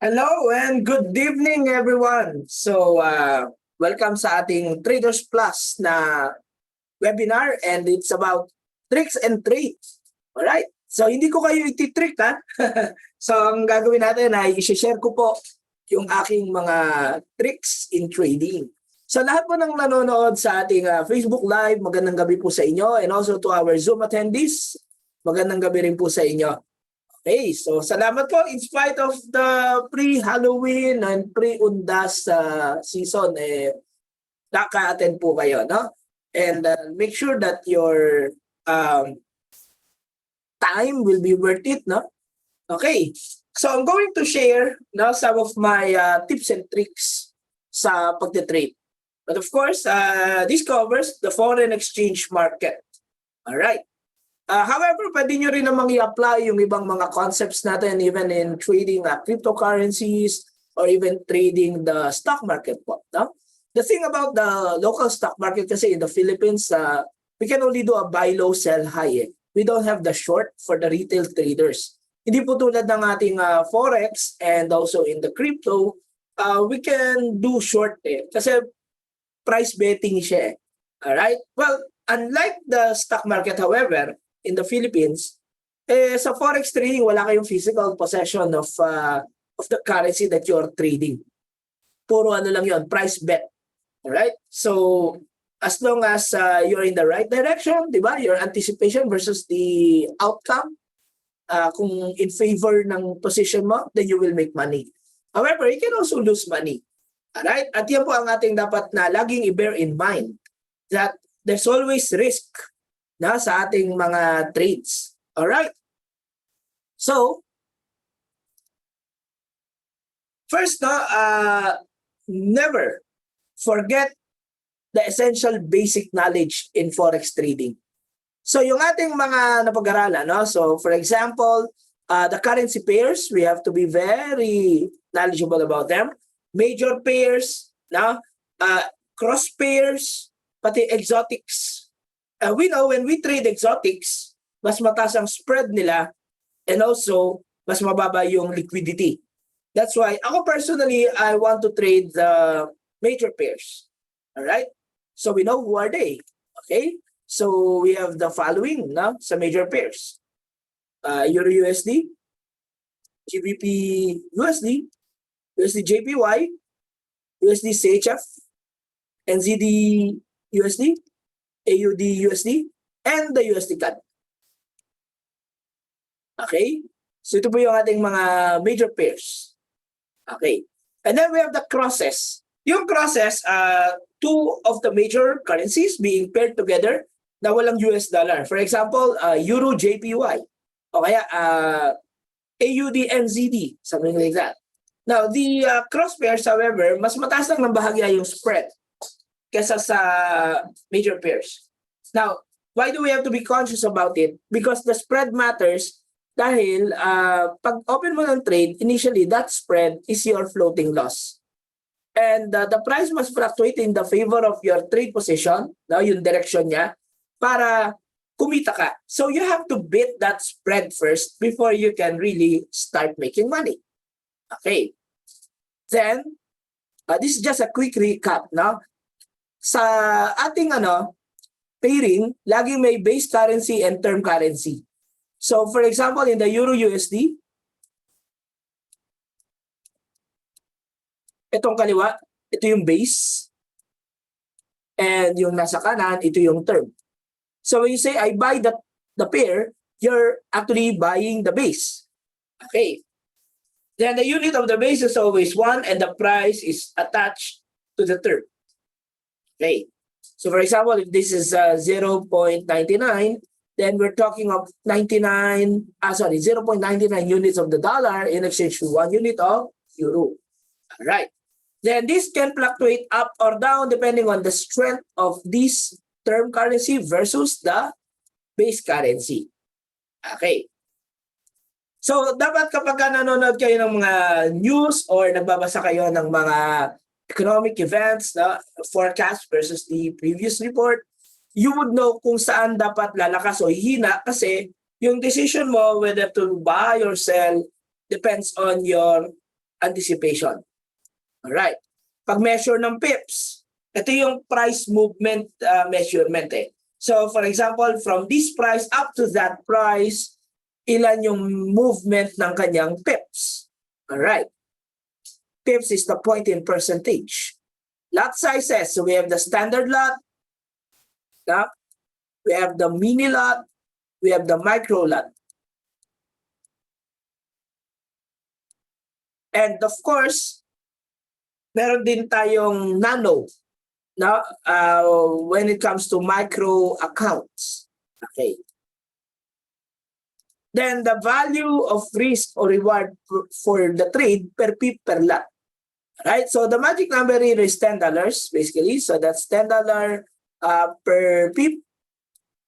Hello and good evening everyone. Welcome sa ating Traders Plus na webinar and it's about tricks and trades. Alright? So hindi ko kayo iti-trick ha. So ang gagawin natin ay i-share ko po yung aking mga tricks in trading. So lahat po ng nanonood sa ating Facebook Live, magandang gabi po sa inyo, and also to our Zoom attendees, magandang gabi rin po sa inyo. Okay, so salamat po in spite of the pre-Halloween and pre-Undas season, naka-attend po kayo, no? And make sure that your time will be worth it, no? Okay, so I'm going to share some of my tips and tricks sa pagte-trade. But of course, this covers the foreign exchange market. All right. However, pwede nyo rin namang i-apply yung ibang mga concepts natin even in trading cryptocurrencies or even trading the stock market po. No? The thing about the local stock market kasi in the Philippines, we can only do a buy low, sell high. We don't have the short for the retail traders. Hindi po tulad ng ating forex and also in the crypto, we can do short kasi price betting siya. Alright? Well, unlike the stock market, however, in the Philippines, sa forex trading, wala kayong physical possession of the currency that you're trading. Puro ano lang yon, price bet. Alright? So, as long as you're in the right direction, di ba? Your anticipation versus the outcome, kung in favor ng position mo, then you will make money. However, you can also lose money. Alright? At yan po ang ating dapat na laging i-bear in mind that there's always risk na sa ating mga trades. Alright? So, first, never forget the essential basic knowledge in forex trading. So, yung ating mga napag-aralan, so for example, the currency pairs, we have to be very knowledgeable about them. Major pairs, cross pairs, pati exotics. We know when we trade exotics, mas mataas ang spread nila and also mas mababa yung liquidity. That's why ako personally, I want to trade the major pairs. Alright? So we know who are they. Okay? So we have the following sa major pairs. Euro USD, GBP USD, USD JPY, USD CHF, NZD USD, AUD USD, and the USD CAD. Okay? So ito po yung ating mga major pairs. Okay. And then we have the crosses. Yung crosses, two of the major currencies being paired together na walang US dollar. For example, Euro JPY. O kaya AUD NZD, something like that. Now, the cross pairs, however, mas mataas lang ng bahagya yung spread kesa sa major pairs. Now, why do we have to be conscious about it? Because the spread matters dahil pag open mo ng trade, initially that spread is your floating loss. And the price must fluctuate in the favor of your trade position, yung direction niya, para kumita ka. So you have to beat that spread first before you can really start making money. Okay. Then, this is just a quick recap, sa ating pairing, laging may base currency and term currency. So for example, in the Euro USD, itong kaliwa, ito yung base. And yung nasa kanan, ito yung term. So when you say, I buy the pair, you're actually buying the base. Okay. Then the unit of the base is always 1 and the price is attached to the term. Okay. So for example, if this is 0.99, then we're talking of 0.99 units of the dollar in exchange to 1 unit of euro. All right. Then this can fluctuate up or down depending on the strength of this term currency versus the base currency. Okay. So dapat kapag nanonood kayo ng mga news or nagbabasa kayo ng mga economic events, forecast versus the previous report, you would know kung saan dapat lalakas o hihina kasi yung decision mo whether to buy or sell depends on your anticipation. Alright. Pag-measure ng pips, ito yung price movement measurement eh. So for example, from this price up to that price, ilan yung movement ng kanyang pips. Alright. Pips is the point in percentage. Lot sizes, so we have the standard lot, we have the mini lot, we have the micro lot. And of course, meron din tayong nano when it comes to micro accounts. Okay. Then the value of risk or reward for the trade per pip per lot. Right? So the magic number here is $10 basically. So that's $10 per pip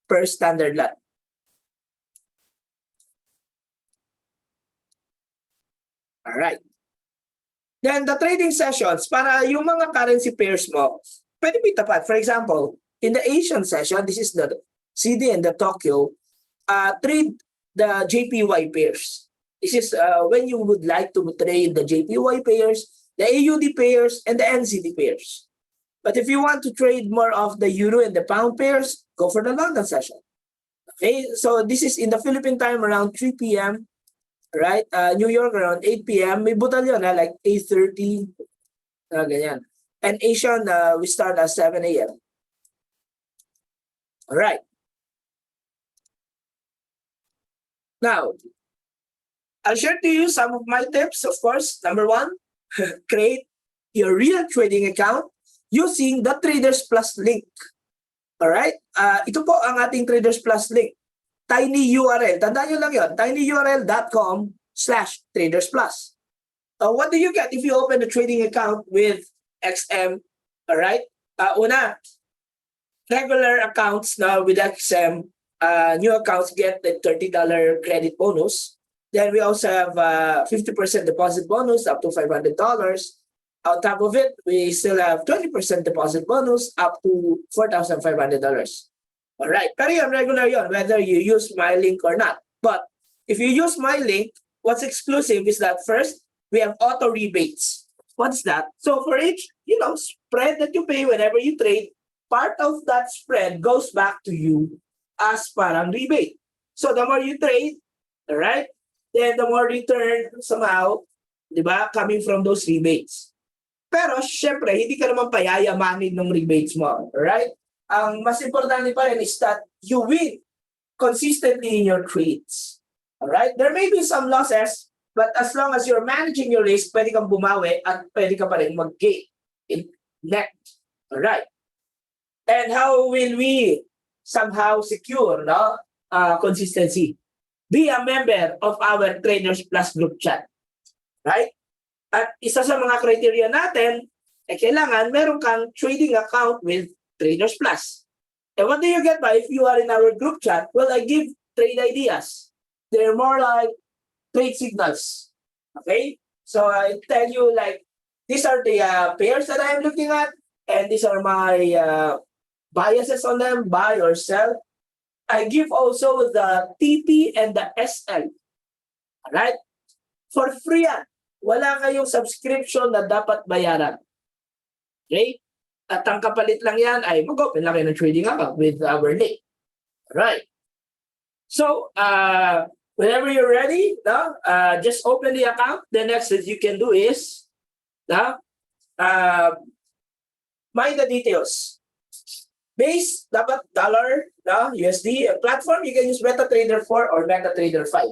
per standard lot. All right. Then the trading sessions, para yung mga currency pairs mo, pwede mo itapat. For example, in the Asian session, this is the CD and the Tokyo, trade the JPY pairs. This is when you would like to trade the JPY pairs, the AUD pairs, and the NZD pairs. But if you want to trade more of the Euro and the Pound pairs, go for the London session. Okay, so this is in the Philippine time around 3 p.m. Right? New York around 8 p.m. May butal yun, like 8:30, ganyan. And Asian, we start at 7 a.m. All right. Now, I'll share to you some of my tips. Of course, number one, create your real trading account using the Traders Plus link. All right? Ito po ang ating Traders Plus link. Tiny URL. Tandaan nyo lang yun. tinyurl.com/Traders Plus. What do you get if you open a trading account with XM? All right? Una, regular accounts now with XM, new accounts get the $30 credit bonus. Then we also have 50% deposit bonus up to $500. On top of it, we still have 20% deposit bonus up to $4,500. All right, pero yun, regular yun, whether you use my link or not. But if you use my link, what's exclusive is that first, we have auto-rebates. What's that? So for each, spread that you pay whenever you trade, part of that spread goes back to you as parang rebate. So the more you trade, all right, then the more return somehow, di ba, coming from those rebates. Pero syempre, hindi ka naman payayamanin ng rebates mo, all right? Ang mas importante pa rin is that you win consistently in your trades. Alright? There may be some losses, but as long as you're managing your risk, pwede kang bumawi at pwede ka pa rin mag-gain in net. Alright? And how will we somehow secure consistency? Be a member of our Traders Plus group chat. Right? At isa sa mga criteria natin, kailangan meron kang trading account with Traders Plus. And what do you get by if you are in our group chat? Well, I give trade ideas. They're more like trade signals. Okay? So I tell you like, these are the pairs that I'm looking at, and these are my biases on them, buy or sell. I give also the TP and the SL. Alright? For free yan. Wala kayong subscription na dapat bayaran. Okay? At ang kapalit lang yan ay mag-open lang kayo ng trading account with our link. Alright. So, whenever you're ready, just open the account. The next that you can do is mind the details. Base, dapat dollar, USD. Platform, you can use MetaTrader 4 or MetaTrader 5.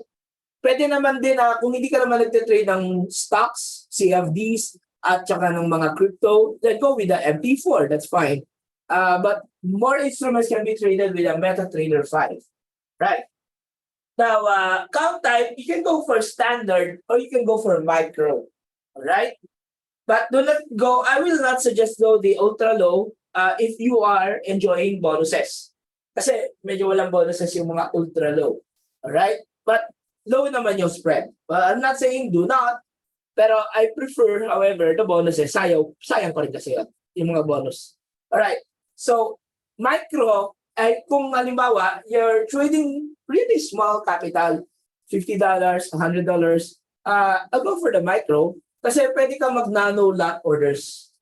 Pwede naman din, kung hindi ka naman nagtitrade ng stocks, CFDs, at saka ng mga crypto, then go with the MP4, that's fine. But more instruments can be traded with a MetaTrader 5. Right? Now, count type, you can go for standard or you can go for micro. Alright? But do not go, I will not suggest though the ultra low if you are enjoying bonuses. Kasi medyo walang bonuses yung mga ultra low. Alright? But low naman yung spread. Well, I'm not saying do not, pero I prefer, however, the bonuses. Sayang pa rin kasi yung mga bonus. Alright. So, micro, ay kung halimbawa, you're trading really small capital, $50, $100, I'll go for the micro. Kasi pwede kang mag-nano lot orders.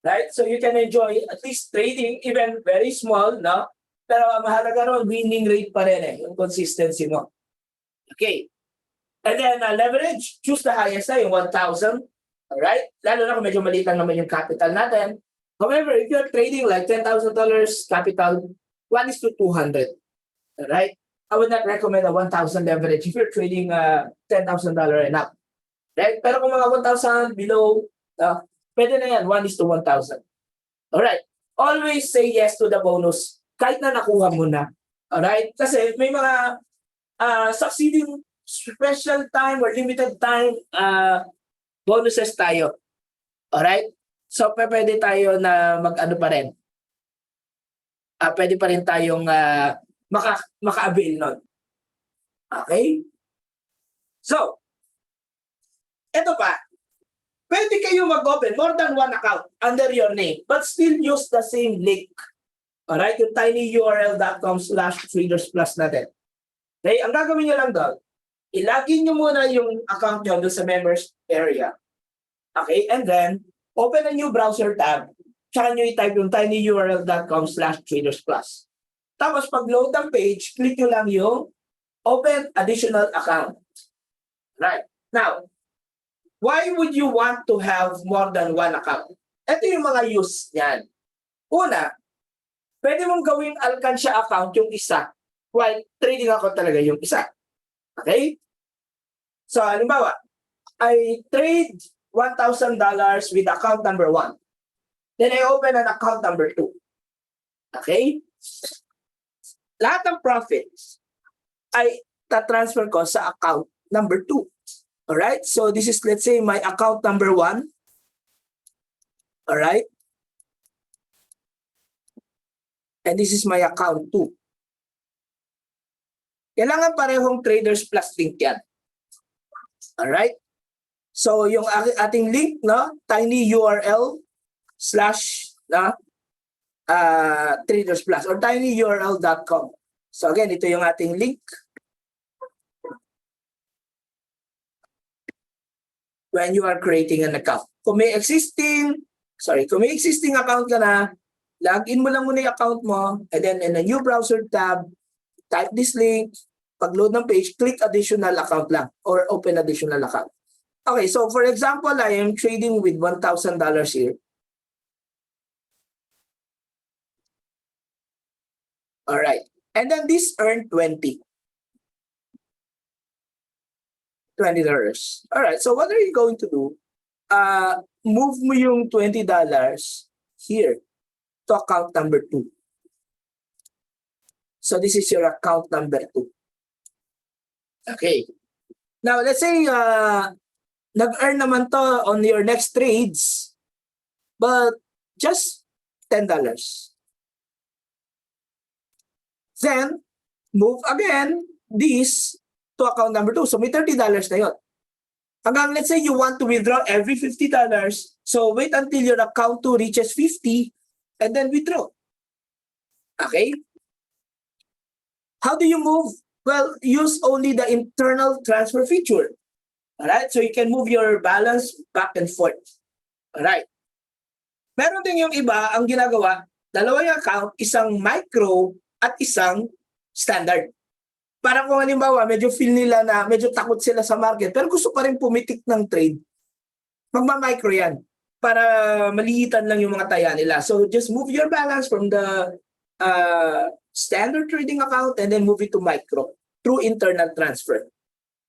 Right? So you can enjoy at least trading, even very small, no? Pero mahalaga ron, winning rate pa rin yung consistency mo. Okay. And then leverage, choose the highest na, yung 1,000. Alright? Lalo na kung medyo maliit lang naman yung capital natin. However, if you're trading like $10,000 capital, 1:200. Alright? I would not recommend a 1,000 leverage if you're trading $10,000 and up. Right? Pero kung mga 1,000 below, pwede na yan, 1:1,000. Alright? Always say yes to the bonus kahit na nakuha mo na. Alright? Kasi may mga succeeding special time or limited time bonuses tayo. Alright? So, pwede tayo na mag-ano pa rin. Pwede pa rin tayong maka-avail nun. Okay? So, eto pa. Pwede kayo mag-open more than one account under your name but still use the same link. Alright? Yung tinyurl.com/tradersplus natin. Okay? Ang gagawin nyo lang doon, ilagin nyo muna yung account nyo doon sa members area. Okay? And then, open a new browser tab. Tsaka nyo i-type yung tinyurl.com/tradersplus. Tapos, pag-load ng page, click nyo lang yung open additional account. Right. Now, why would you want to have more than one account? Ito yung mga use niyan. Una, pwede mong gawing alkansya account yung isa, while trading account talaga yung isa. Okay? So, halimbawa, I trade $1,000 with account number 1. Then I open an account number 2. Okay? Lahat ng profits ay ta-transfer ko sa account number 2. Alright? So, this is, let's say, my account number 1. Alright? And this is my account 2. Kailangan parehong Traders Plus link yan. Alright? So, yung ating link, no? tinyurl/Traders Plus or tinyurl.com. So, again, ito yung ating link. When you are creating an account. Kung may existing account ka na, login mo lang muna yung account mo, and then in a new browser tab, type this link, pag-load ng page, click additional account lang or open additional account. Okay, so for example, I am trading with $1,000 here. All right. And then this earned $20. All right, so what are you going to do? Move mo yung $20 here to account number 2. So this is your account number 2. Okay. Now, let's say nag-earn naman to on your next trades, but just $10. Then, move again this to account number 2. So may $30 na yun. Hanggang let's say you want to withdraw every $50. So wait until your account 2 reaches 50 and then withdraw. Okay? How do you move? Well, use only the internal transfer feature. Alright? So you can move your balance back and forth. Alright? Meron din yung iba, ang ginagawa, dalawa yung account, isang micro at isang standard. Parang kung halimbawa, medyo feel nila na medyo takot sila sa market, pero gusto pa rin pumitik ng trade, magma-micro yan para maliitan lang yung mga taya nila. So just move your balance from the standard trading account and then move it to micro through internal transfer.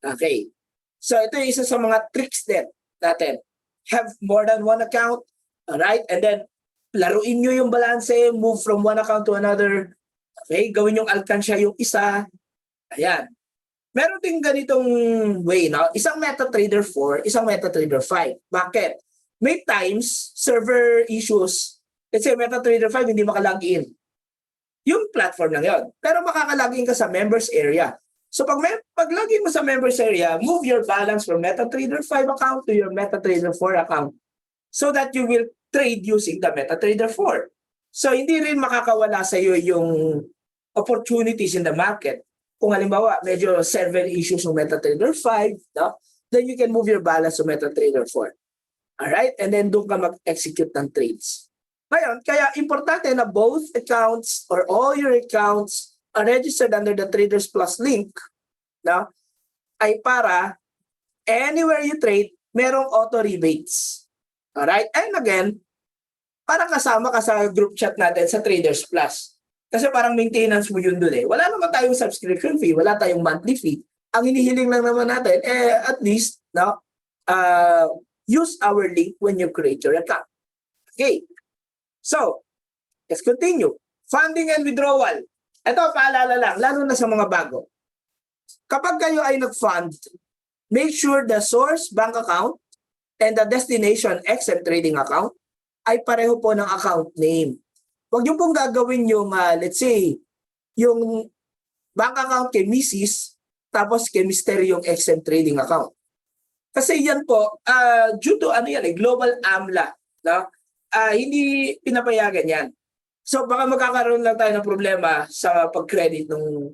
Okay. So ito yung isa sa mga tricks din natin. Have more than one account, alright? And then laruin nyo yung balance, move from one account to another. Okay, gawin yung alkansya yung isa. Ayan. Meron din ganitong way, no? Isang MetaTrader 4, isang MetaTrader 5. Bakit? May times, server issues. Let's say MetaTrader 5 hindi makalogin. Yung platform lang yon. Pero makakalogin ka sa members area. So pag login mo sa members area, move your balance from MetaTrader 5 account to your MetaTrader 4 account so that you will trade using the MetaTrader 4. So hindi rin makakawala sa iyo yung opportunities in the market. Kung halimbawa, medyo server issues ng MetaTrader 5, no? Then you can move your balance to MetaTrader 4. Alright? And then doon ka mag-execute ng trades. Ngayon, kaya importante na both accounts or all your accounts are registered under the Traders Plus link, no? Ay para anywhere you trade, merong auto-rebates. Alright? And again, parang kasama ka sa group chat natin sa Traders Plus. Kasi parang maintenance mo yun dun eh. Wala naman tayong subscription fee, wala tayong monthly fee. Ang hinihiling lang naman natin, at least, no, use our link when you create your account. Okay. So, let's continue. Funding and withdrawal. Ito, paalala lang, lalo na sa mga bago. Kapag kayo ay nag-fund, make sure the source bank account and the destination XM trading account ay pareho po ng account name. Huwag niyo pong gagawin yung, let's say, yung bank account kay Mrs. tapos kay Mr. yung XM trading account. Kasi yan po, due to global AMLA, no? Hindi pinapayagan yan. So baka magkakaroon lang tayo ng problema sa pag-credit ng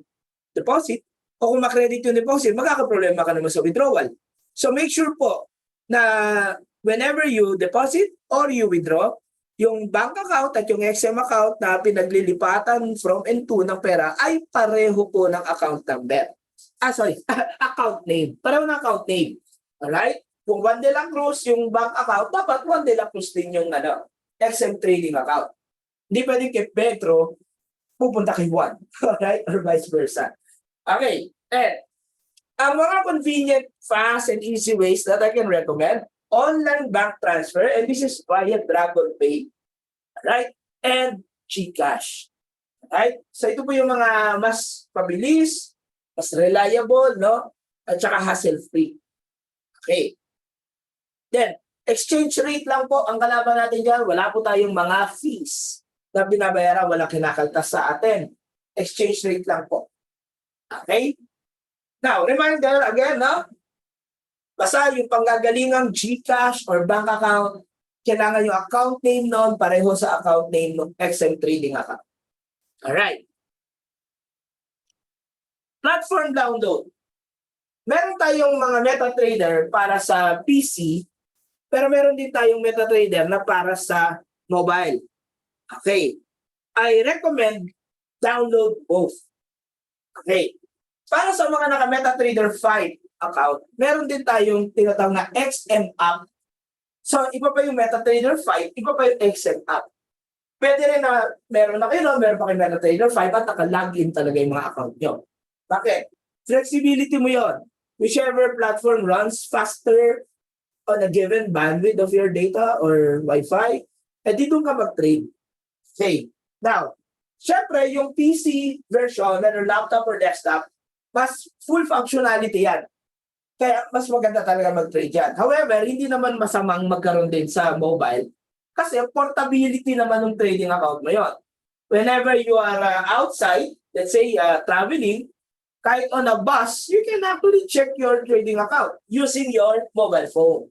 deposit, o kung makredit yung deposit, magkakaproblema ka naman sa withdrawal. So make sure po na whenever you deposit or you withdraw, yung bank account at yung XM account na pinaglilipatan from and to ng pera ay pareho po ng account number. Account name. Pareho ng account name. Alright? Kung Juan de la Cruz yung bank account, dapat Juan de la Cruz din yung XM trading account. Hindi pwedeng kay Pedro pupunta kay Juan. Alright? Or vice versa. Okay. And ang mga convenient, fast, and easy ways that I can recommend, online bank transfer, and this is via Dragon Pay. Alright? And GCash. Alright? So ito po yung mga mas pabilis, mas reliable, no? At saka hassle-free. Okay. Then, exchange rate lang po ang kalaban natin dyan. Wala po tayong mga fees na binabayaran, walang kinakaltas sa atin. Exchange rate lang po. Okay? Now, reminder again, no? Basta yung panggagalingang GCash or bank account, kailangan yung account name nun pareho sa account name ng XM Trading account. Alright. Platform download. Meron tayong mga MetaTrader para sa PC, pero meron din tayong MetaTrader na para sa mobile. Okay. I recommend download both. Okay. Para sa mga naka-MetaTrader 5 account, meron din tayong tinatawag na XM app. So, iba pa yung MetaTrader 5, iba pa yung XM app. Pwede rin na meron na kayo, meron pa kayo MetaTrader 5 at naka-login talaga yung mga account nyo. Bakit? Flexibility mo yon. Whichever platform runs faster on a given bandwidth of your data or Wi-Fi, dito ka mag-trade. Okay. Now, syempre, yung PC version, whether laptop or desktop, mas full functionality yan. Kaya mas maganda talaga mag-trade yan. However, hindi naman masamang magkaroon din sa mobile kasi portability naman ng trading account mo yun. Whenever you are outside, let's say traveling, kahit on a bus, you can actually check your trading account using your mobile phone.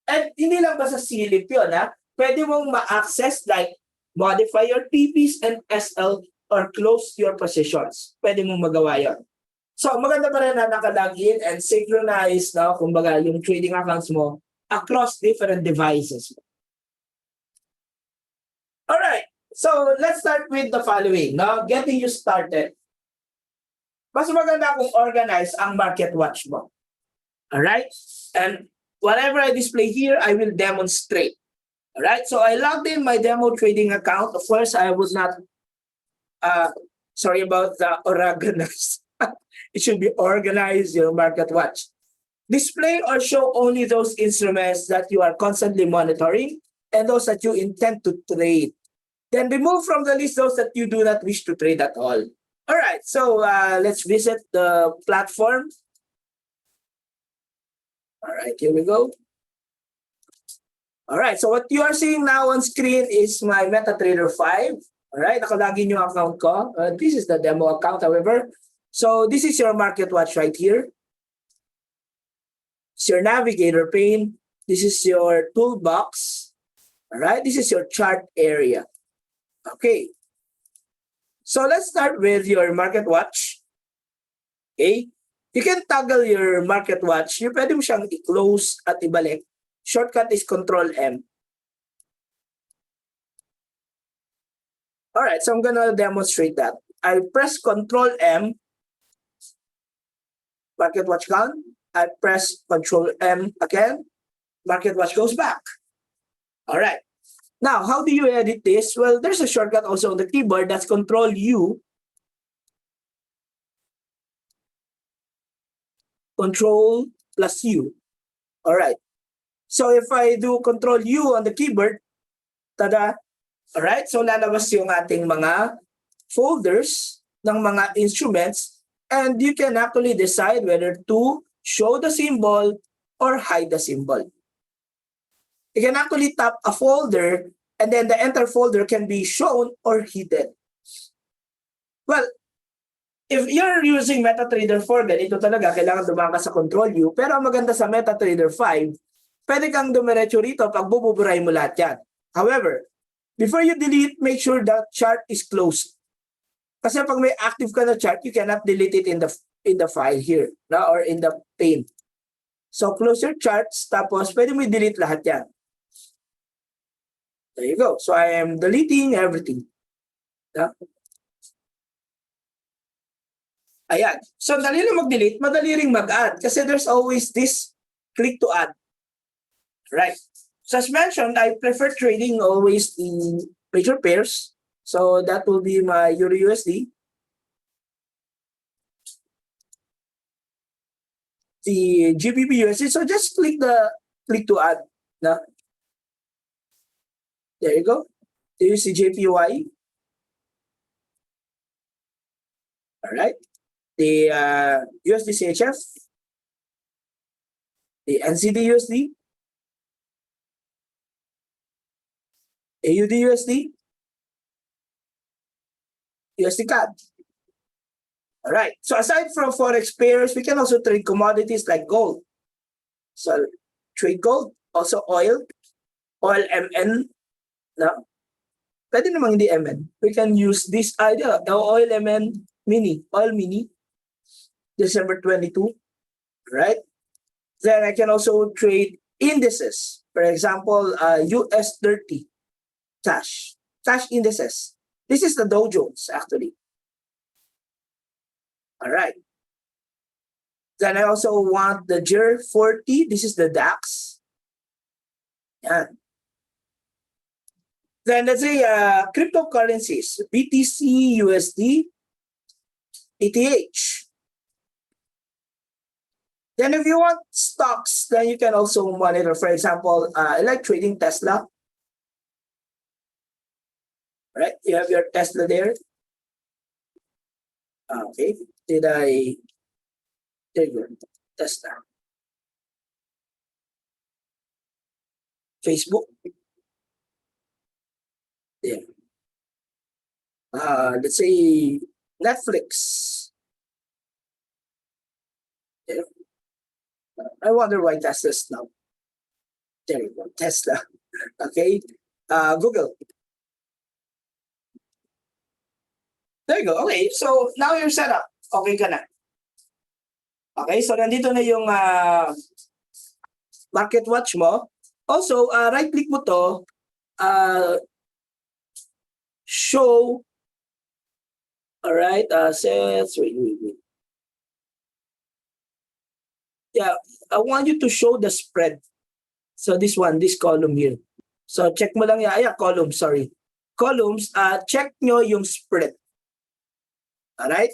And hindi lang ba sa silip yun, ha? Pwede mong ma-access like modify your TPs and SL or close your positions. Pwede mong magawa yun. So, maganda pa rin na naka-login and synchronize, no, kumbaga, yung trading accounts mo across different devices. Alright, so let's start with the following, no? Getting you started. Mas maganda kung organize ang market watch mo. Alright? And whatever I display here, I will demonstrate. Alright? So I logged in my demo trading account. Of course, I would not, sorry about the organize. It should be organized, your market watch. Display or show only those instruments that you are constantly monitoring and those that you intend to trade. Then remove from the list those that you do not wish to trade at all. All right, so let's visit the platform. All right, here we go. All right, so what you are seeing now on screen is my MetaTrader 5. All right, nakalagin yung account ko. This is the demo account, however. So this is your market watch right here. It's your navigator pane. This is your toolbox. All right, this is your chart area. Okay. So let's start with your market watch. Okay? You can toggle your market watch. You pwede mo siyang i-close at ibalik shortcut is Control M. All right, so I'm gonna demonstrate that. I press Control M, market watch gone. I press Control M again, market watch goes back. All right. Now, how do you edit this? Well, there's a shortcut also on the keyboard. That's Control U. Control plus U. All right. So if I do Control U on the keyboard, tada! All right. So lalabas yung ating mga folders ng mga instruments, and you can actually decide whether to show the symbol or hide the symbol. You can actually tap a folder and then the enter folder can be shown or hidden. Well, if you're using MetaTrader 4, ganito talaga, kailangan dumaan ka sa Control U. Pero ang maganda sa MetaTrader 5, pwede kang dumiretso rito pag bububuray mo lahat yan. However, before you delete, make sure that chart is closed. Kasi pag may active ka na chart, you cannot delete it in the file here, no? Or in the pane. So close your charts, tapos pwede mo i-delete lahat yan. There you go. So I am deleting everything. Yeah. Ayan. So dali lang mag-delete, madali ring mag-add kasi there's always this click to add. Right. So as mentioned, I prefer trading always the major pairs. So that will be my Euro USD, the GBP USD. So just click to add. No? There you go. Do you see JPY? All right. The USD CHF, the NZD USD, AUD USD, USD CAD. All right. So aside from forex pairs, we can also trade commodities like gold. So trade gold, also oil MN. No? Pwede namang hindi MN. We can use this idea, the oil MN mini, oil mini, December 22, right? Then I can also trade indices. For example, US 30 cash indices. This is the Dow Jones actually. All right. Then I also want the GER 40. This is the DAX. Yeah. Then let's say cryptocurrencies, BTC, USD, ETH. Then if you want stocks, then you can also monitor. For example, I like trading Tesla. Right? You have your Tesla there. Okay. There you go. Tesla. Facebook. Yeah. Let's say Netflix. Yeah. I wonder why Tesla's now. There you go, Tesla. Okay. Google. There you go. Okay, so now you're set up. Okay ka na. Okay, so nandito na yung market watch mo. Also, right-click mo to, show, all right, sets, wait. Yeah, I want you to show the spread. So this column here. So check mo lang yan. Column, sorry. Columns, check nyo yung spread. All right?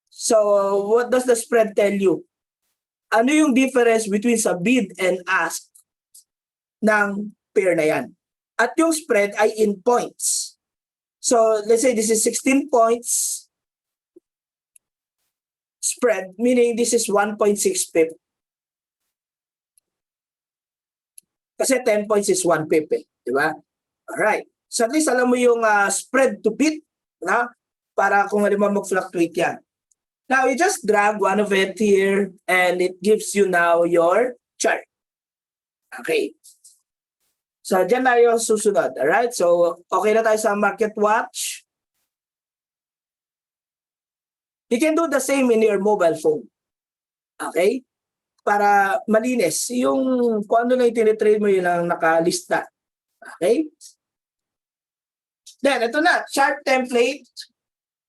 So what does the spread tell you? Ano yung difference between sa bid and ask ng pair na yan? At yung spread ay in points. So let's say this is 16 points spread, meaning this is 1.6 pip. Kasi 10 points is 1 pip eh. Di ba? Alright. So at least alam mo yung spread to bid na para kung halimbawa mag-fluctuate yan. Now you just drag one of it here and it gives you now your chart. Okay. So dyan tayo susunod. Alright. So okay na tayo sa market watch. You can do the same in your mobile phone. Okay. para malinis. Yung kung ano na yung tinitrade mo, yun ang nakalista. Okay? Then, ito na, chart template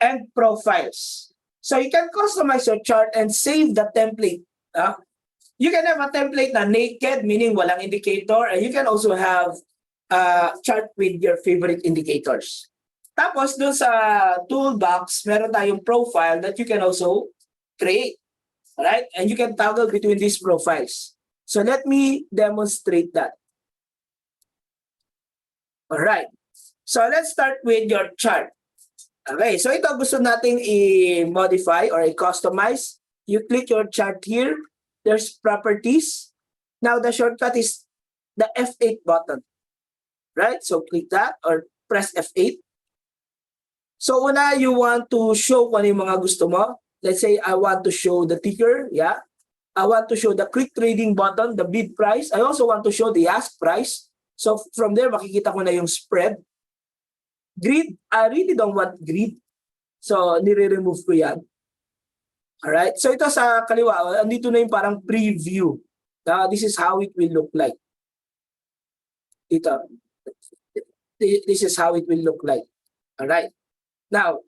and profiles. So, you can customize your chart and save the template. You can have a template na naked, meaning walang indicator, and you can also have a chart with your favorite indicators. Tapos, dun sa toolbox, meron tayong profile that you can also create. Right? And you can toggle between these profiles. So, let me demonstrate that. All right. So, let's start with your chart. Okay, so ito gusto nating i-modify or i-customize. You click your chart here. There's properties. Now, the shortcut is the F8 button. Right? So, click that or press F8. So, una, you want to show kung ano yung mga gusto mo. Let's say, I want to show the ticker. Yeah. I want to show the quick trading button, the bid price. I also want to show the ask price. So, from there, makikita ko na yung spread. Grid, I really don't want grid. So, nire-remove ko yan. Alright? So, ito sa kaliwa, andito na yung parang preview. This is how it will look like. Ito. This is how it will look like. Alright? Now,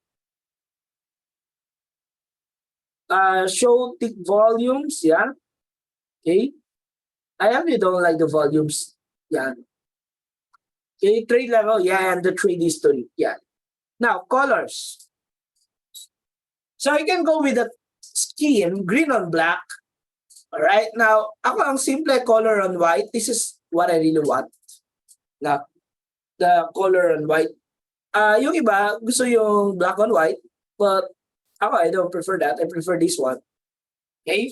show tick volumes. Yeah. Okay. I actually don't like the volumes. Yeah. Okay, trade level, yeah, and the trade history, yeah. Now, colors. So you can go with the scheme, green on black. All right, now, ako ang simple color on white. This is what I really want. Now, the color on white. Yung iba, gusto yung black on white, but ako, I don't prefer that. I prefer this one. Okay?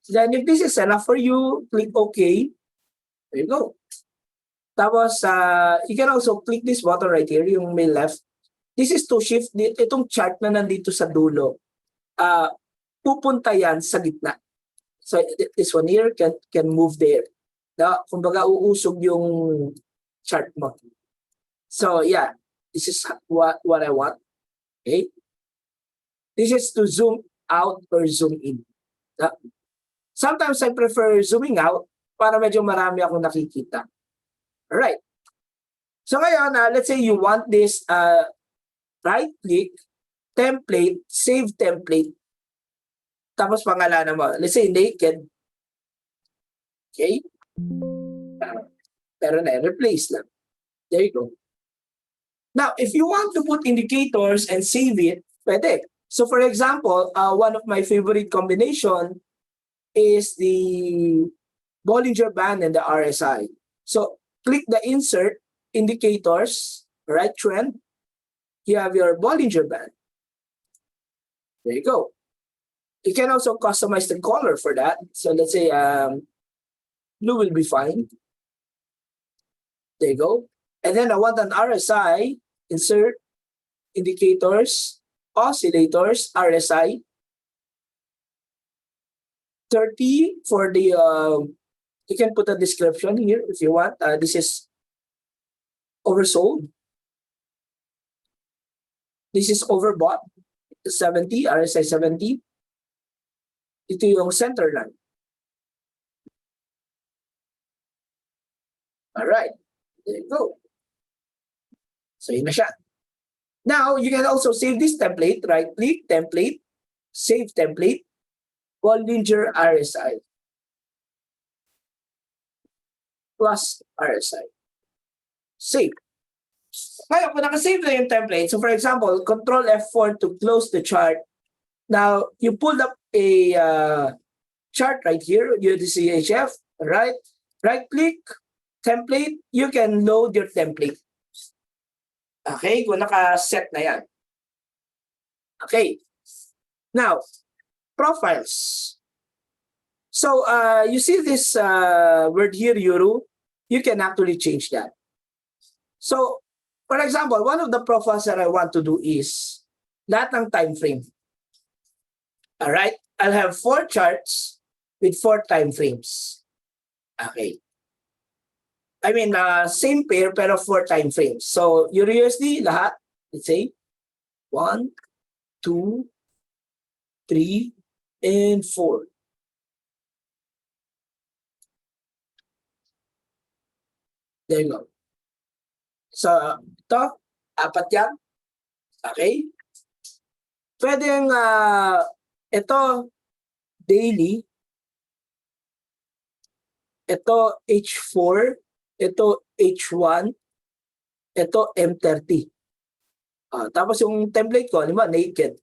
Then if this is enough for you, click OK. There you go. Tapos, you can also click this button right here, yung may left. This is to shift, itong chart na nandito sa dulo, pupunta yan sa gitna. So, this one here can move there. Kumbaga, uusog yung chart mo. So, yeah, this is what I want. Okay? This is to zoom out or zoom in. Sometimes I prefer zooming out para medyo marami akong nakikita. Alright. So ngayon, let's say you want this right-click, template, save template, tapos pangalanan mo. Let's say naked. Okay? Pero na-replace lang. There you go. Now, if you want to put indicators and save it, pwede. So for example, one of my favorite combination is the Bollinger Band and the RSI. So click the insert indicators, right trend. You have your Bollinger Band. There you go. You can also customize the color for that. So let's say blue will be fine. There you go. And then I want an RSI, insert indicators, oscillators, RSI. 30 for the you can put a description here if you want. This is oversold. This is overbought. 70, RSI 70. Ito yung center line. Alright. There you go. So yun na siya. Now, you can also save this template. Right-click, template, save template, Bollinger RSI. Plus RSI. Save. Ngayon, kung nakasave na yung template, so for example, Control F4 to close the chart. Now, you pulled up a chart right here, UDCHF, right? Right-click, template, you can load your template. Okay, kung naka-set na yan. Okay. Now, profiles. So, you see this word here, Euro, you can actually change that. So, for example, one of the profiles that I want to do is lahat ng time frame. All right? I'll have 4 charts with 4 time frames. Okay. I mean, same pair pero 4 time frames. So, your USD, lahat, let's say, 1, 2, 3, and 4. There you go. So, ito, apat yan. Okay? Pwedeng, ito, daily. Ito, H4. Ito, H1. Ito, M30. Tapos yung template ko, di ba, naked.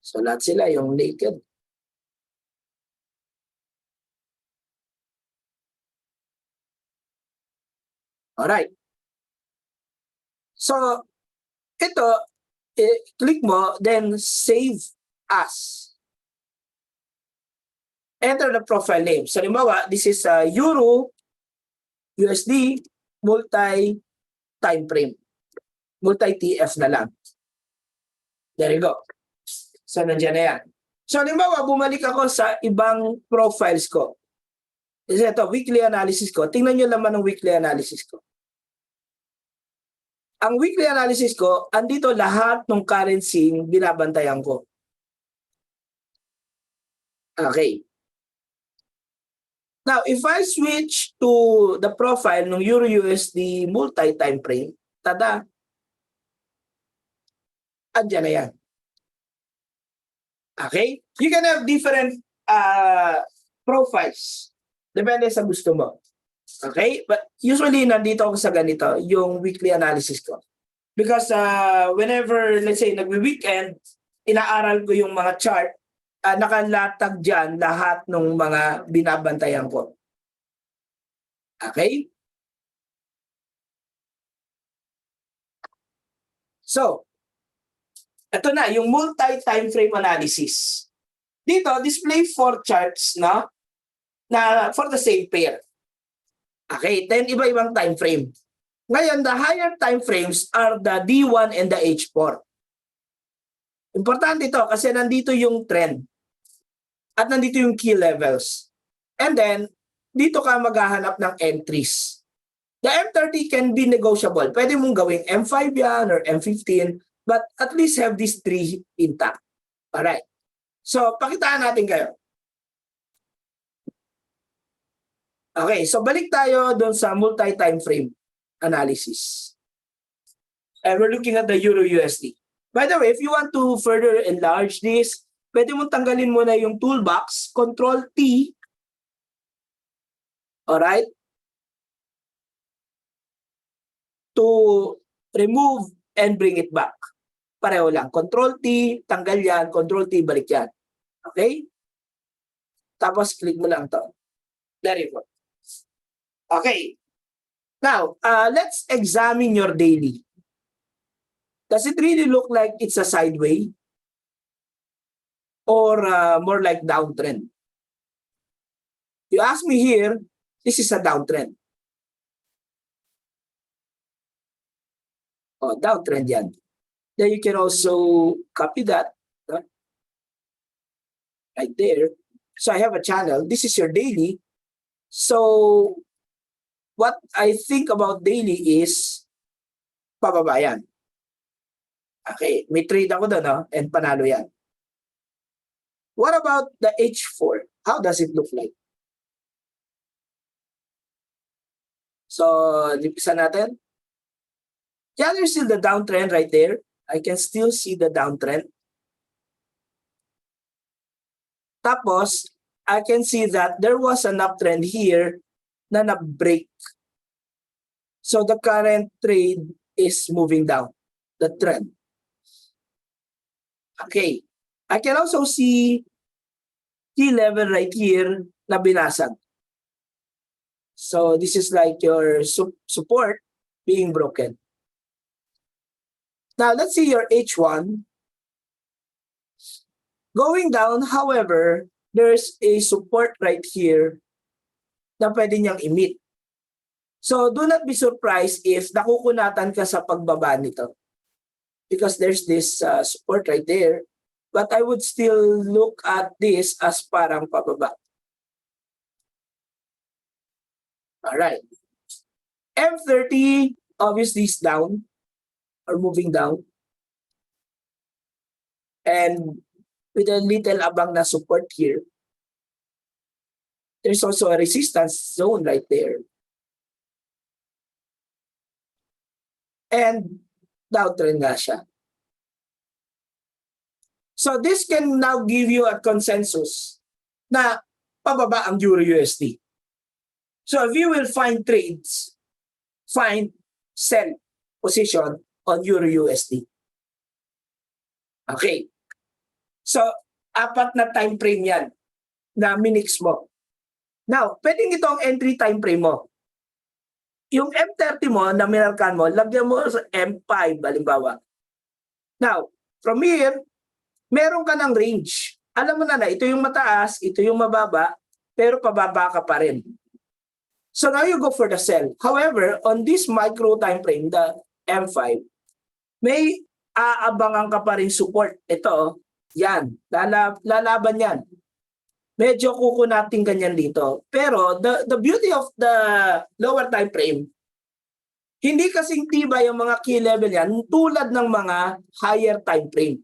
So, lahat sila yung naked. Alright. So, ito, click mo, then save as. Enter the profile name. So, halimbawa, this is Euro USD multi-time frame. Multi-TF na lang. There you go. So, nandiyan na yan. So, halimbawa, bumalik ako sa ibang profiles ko. Kasi ito, weekly analysis ko. Tingnan nyo naman ang weekly analysis ko. Ang weekly analysis ko, andito lahat ng currency binabantayan ko. Okay. Now, if I switch to the profile ng Euro USD multi-time frame, tada, andyan na yan. Okay? You can have different profiles. Depende sa gusto mo. Okay? But usually, nandito ako sa ganito, yung weekly analysis ko. Because whenever, let's say, nagwi-weekend, inaaral ko yung mga chart, nakalatag dyan lahat ng mga binabantayan ko. Okay? So, ito na, yung multi-time frame analysis. Dito, display 4 charts na for the same pair. Okay, 10 iba-ibang time frame. Ngayon, the higher time frames are the D1 and the H4. Importante ito kasi nandito yung trend at nandito yung key levels. And then, dito ka maghahanap ng entries. The M30 can be negotiable. Pwede mong gawing M5 yan or M15, but at least have these 3 intact. Alright. So, pakitaan natin kayo. Okay, so balik tayo doon sa multi-time frame analysis. And we're looking at the Euro USD. By the way, if you want to further enlarge this, pwede mong tanggalin muna yung toolbox, Control-T. Alright? To remove and bring it back. Pareho lang. Control-T, tanggal yan. Control-T, balik yan. Okay? Tapos, click mo lang to. There you go. Okay. Now, let's examine your daily. Does it really look like it's a sideway? Or more like downtrend? You ask me here, this is a downtrend. Oh, downtrend yan. Then you can also copy that right there. So I have a channel. This is your daily. So what I think about daily is pababa yan. Okay, may trade ako doon, no? And panalo yan. What about the H4? How does it look like? So, dipisa natin. Yeah, there's still the downtrend right there. I can still see the downtrend. Tapos, I can see that there was an uptrend here na na-break. So, the current trade is moving down, the trend. Okay. I can also see key level right here na binasag. So, this is like your support being broken. Now, let's see your H1. Going down, however, there's a support right here na pwede niyang i-meet. So, do not be surprised if nakukunatan ka sa pagbaba nito. Because there's this support right there. But I would still look at this as parang pababa. Alright. M30 obviously is down or moving down. And with a little abang na support here. There's also a resistance zone right there. And downtrend nga siya. So this can now give you a consensus na pababa ang Euro USD. So if you will find trades, find sell position on Euro USD. Okay. So, 4 na time frame yan na minix mo. Now, pwedeng ito ang entry time frame mo. Yung M30 mo na minarkan mo, lagyan mo sa M5, halimbawa. Now, from here, meron ka ng range. Alam mo na ito yung mataas, ito yung mababa, pero pababa ka pa rin. So now you go for the sell. However, on this micro time frame, the M5, may aabangan ka pa rin support. Ito, yan, lalaban yan. Medyo kukunating ganyan dito. Pero the beauty of the lower time frame, hindi kasing tibay yung mga key level yan tulad ng mga higher time frame.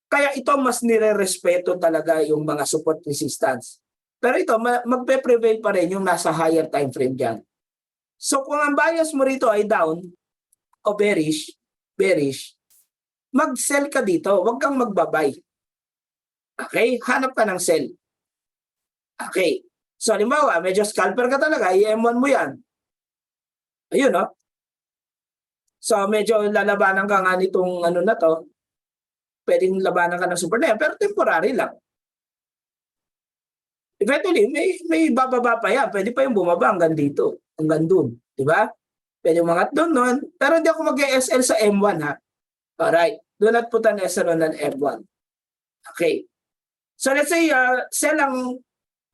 Kaya ito mas nire-respeto talaga yung mga support resistance. Pero ito, magpe-prevail pa rin yung nasa higher time frame dyan. So kung ang bias mo rito ay down o bearish, mag-sell ka dito. Huwag kang magbabay. Okay? Hanap ka ng sell. Okay. So, halimbawa, medyo scalper ka talaga, i-M1 mo yan. Ayun, no? So, medyo lalabanan ka nga nitong ano na to. Pwedeng labanan ka ng super na yan, pero temporary lang. Eventually, may bababa pa yan. Pwede pa yung bumaba hanggang dito. Hanggang dun. Diba? Pwede umangat doon nun. Pero hindi ako mag-SL sa M1, ha? Alright. Do not put an SL on an M1. Okay. So, let's say, sell ang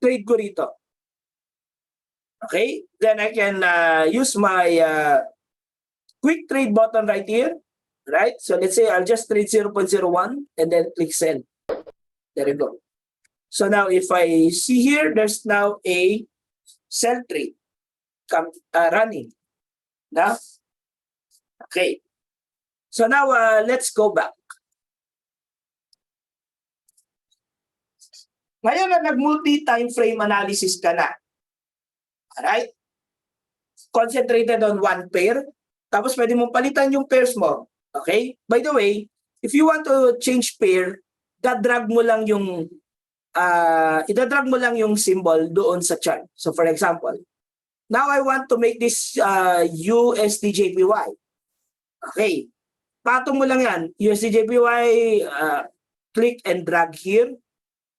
trade ko rito. Okay? Then I can use my quick trade button right here. Right? So let's say I'll just trade 0.01 and then click sell. There you go. So now if I see here, there's now a sell trade running. Now, okay. So now let's go back. Ngayon na nag-multi-time frame analysis ka na. Alright? Concentrated on one pair. Tapos pwede mong palitan yung pairs mo. Okay? By the way, if you want to change pair, idadrag mo lang yung symbol doon sa chart. So for example, now I want to make this USDJPY. Okay. Patong mo lang yan. USDJPY, click and drag here.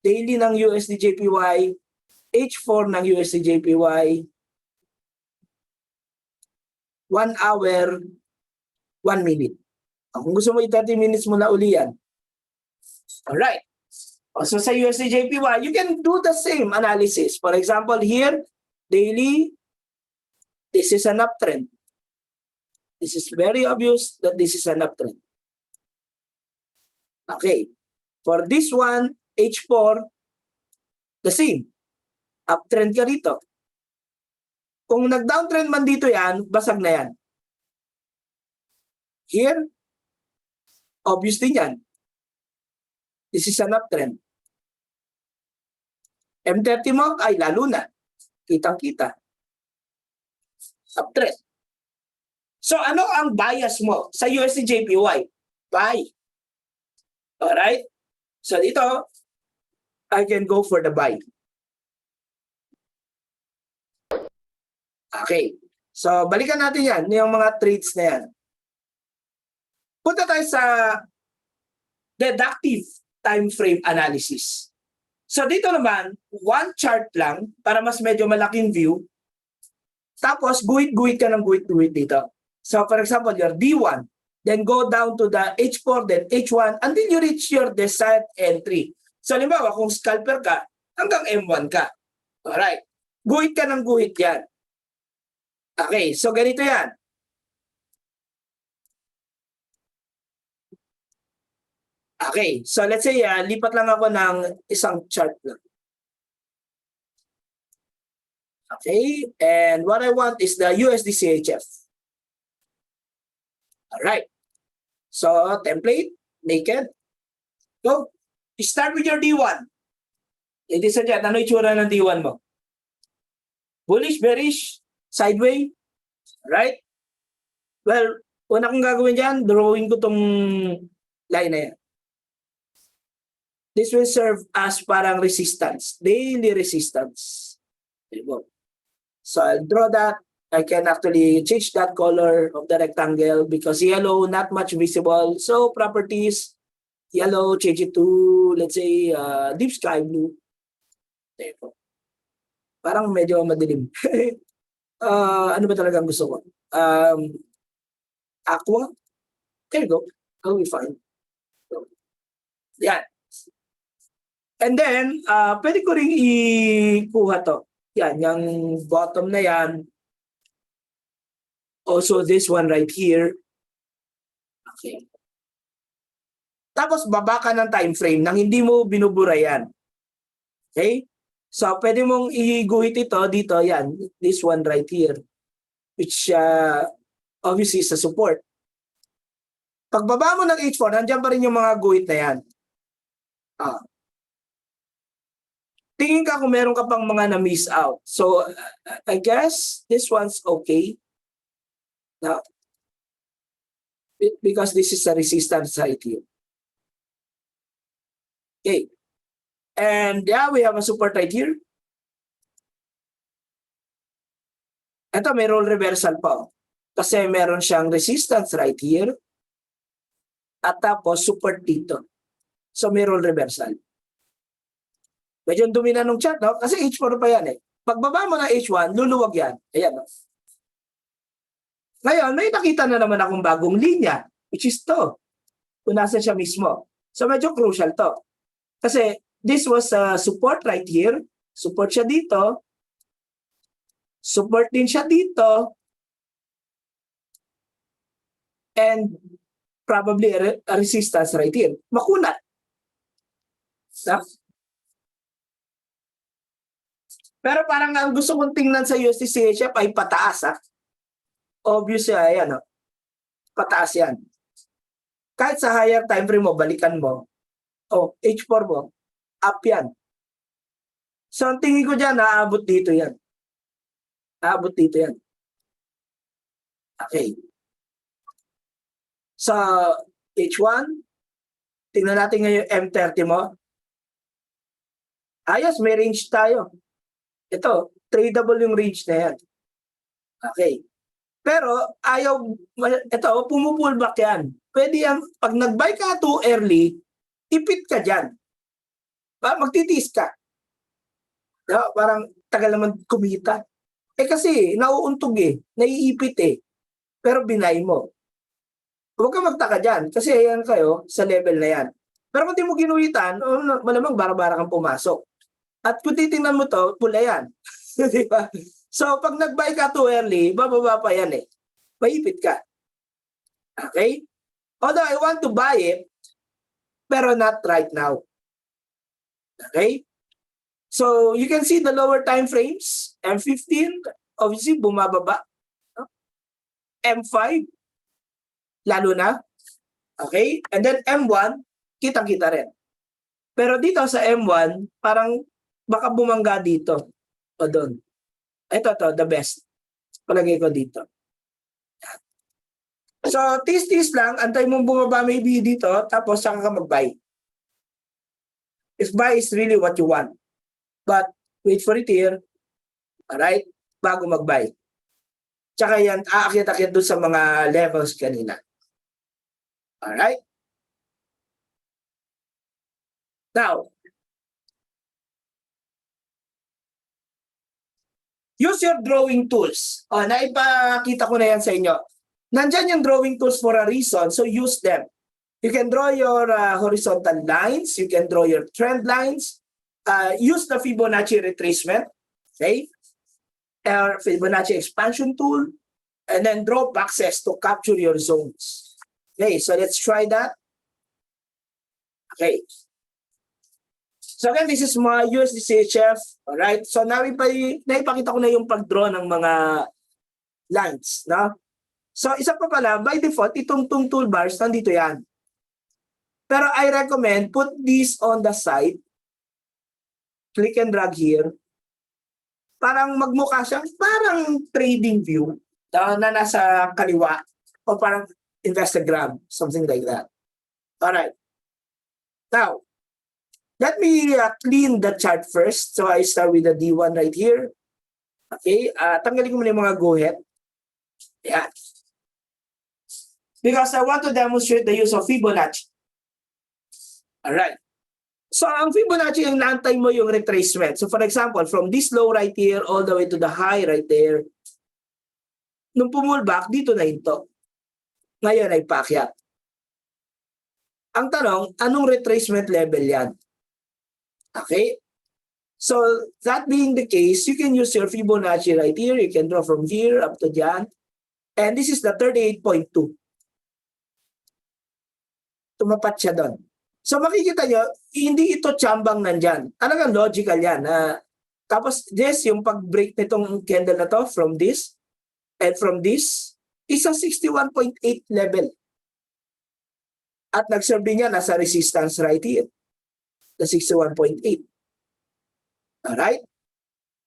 Daily ng USDJPY, H4 ng USDJPY, 1 hour, 1 minute. Kung gusto mo 30 minutes mo na uli yan. Alright. So sa USDJPY, you can do the same analysis. For example, here, daily, this is an uptrend. This is very obvious that this is an uptrend. Okay. For this one, H4, the same. Uptrend ka rito. Kung nag-downtrend man dito yan, basag na yan. Here, obvious din yan. This is an uptrend. M30 mo, ay lalo na. Kitang-kita. Uptrend. So ano ang bias mo sa USDJPY? Buy. Alright? So dito, I can go for the buy. Okay. So, balikan natin yan, yung mga trades na yan. Punta tayo sa deductive time frame analysis. So, dito naman, one chart lang para mas medyo malaking view. Tapos, guhit-guhit ka ng guhit-guhit dito. So, for example, your D1, then go down to the H4, then H1, until you reach your desired entry. So, halimbawa, kung scalper ka, hanggang M1 ka. Alright. Guhit ka ng guhit yan. Okay, so ganito yan. Okay, so let's say, lipat lang ako ng isang chart lang. Okay, and what I want is the USD-CHF. Alright. So, template, naked. Go. Start with your D1. Ladies and gentlemen, ano itsura ng D1 mo? Bullish, bearish, sideway, right? Well, una kong gagawin dyan, drawing ko tong line na yan. This will serve as parang resistance, daily resistance. There you go. So I'll draw that. I can actually change that color of the rectangle because yellow, not much visible. So properties, yellow, change it to, let's say, deep sky blue. There you go. Parang medyo madilim. Ano ba talagang gusto ko? Aqua. There you go. That'll be fine. So, yan. And then, pwede ko rin ikuha to. Yan, yung bottom na yan. Also, this one right here. Okay. Tapos, baba ka ng time frame nang hindi mo binubura yan. Okay? So, pwede mong iguhit ito dito. Yan, this one right here. Which, obviously, is a support. Pagbaba mo ng H4, nandiyan pa rin yung mga guhit na yan. Tingin ka kung meron ka pang mga na-miss out. So, I guess this one's okay. Now, because this is a resistance right here. Okay. And yeah, we have a support right here. Ito, may role reversal pa. Kasi meron siyang resistance right here. At tapos, support dito. So, may role reversal. Medyo dumi na nung chart, no? Kasi H4 pa yan eh. Pagbaba mo ng H1, luluwag yan. Ayan, no? Ngayon, may nakita na naman akong bagong linya, which is to. Kung nasa siya mismo. So, medyo crucial to. Kasi, this was support right here. Support siya dito. Support din siya dito. And probably a resistance right here. Makunat. No? Pero parang ang gusto kong tingnan sa USD CHF ay pataas. Obviously, ayan. Pataas yan. Kahit sa higher time frame mo, balikan mo. H4 mo, up yan. So, ang tingin ko dyan, naaabot dito yan. Naaabot dito yan. Okay. Sa H1, tingnan natin ngayon M30 mo. Ayos, may range tayo. Ito, tradable yung range na yan. Okay. Pero, ito, pumupullback yan. Pwede yan, pag nag-buy ka too early, ipit ka dyan. Magtitiis ka. Parang tagal naman kumita. Kasi, nauuntog naiipit Pero binay mo. Huwag ka magtaka dyan. Kasi yan kayo sa level na yan. Pero kung di mo ginuwitan, malamang bara-bara kang pumasok. At kung titingnan mo to, pula yan. Diba? So, pag nag-buy ka too early, bababa pa yan Maipit ka. Okay? Although I want to buy it, pero not right now. Okay? So, you can see the lower time frames. M15, obviously, bumababa. M5, lalo na. Okay? And then M1, kitang-kita rin. Pero dito sa M1, parang baka bumangga dito o doon. Ito, the best. Palagay ko dito. So, tis-tis lang, antay mong bumaba maybe dito, tapos saka ka mag-buy. If buy is really what you want. But, wait for it here. Alright? Bago mag-buy. Tsaka yan, aakyat-akyat doon sa mga levels kanina. Alright? Now, use your drawing tools. Naipakita ko na yan sa inyo. Nandyan yung drawing tools for a reason, so use them. You can draw your horizontal lines. You can draw your trend lines. Use the Fibonacci retracement. Okay? Fibonacci expansion tool. And then draw boxes to capture your zones. Okay, so let's try that. Okay. So again, this is my USD CHF. Alright, so naipakita ko na yung pag-draw ng mga lines. No? So isa pa pala, by default, itong toolbars, nandito yan. Pero I recommend, put this on the side. Click and drag here. parang magmukha siyang parang trading view na nasa kaliwa o parang Instagram, something like that. Alright. Now, let me clean the chart first. So I start with the D1 right here. Okay, tanggalin ko muna yung mga go-ahead. Yeah. Because I want to demonstrate the use of Fibonacci. Alright. So ang Fibonacci, yung naantay mo yung retracement. So for example, from this low right here all the way to the high right there, nung pumulback, dito na ito. Ngayon ay paakyat. Ang tanong, anong retracement level yan? Okay? So that being the case, you can use your Fibonacci right here. You can draw from here up to dyan. And this is the 38.2. Tumapat siya doon. So makikita nyo, hindi ito tsambang nandyan. Talagang logical yan. Tapos this, yung pag-break nitong candle na to from this and from this, is a 61.8 level. At nag-serve din niya nasa resistance right here. The 61.8. Alright?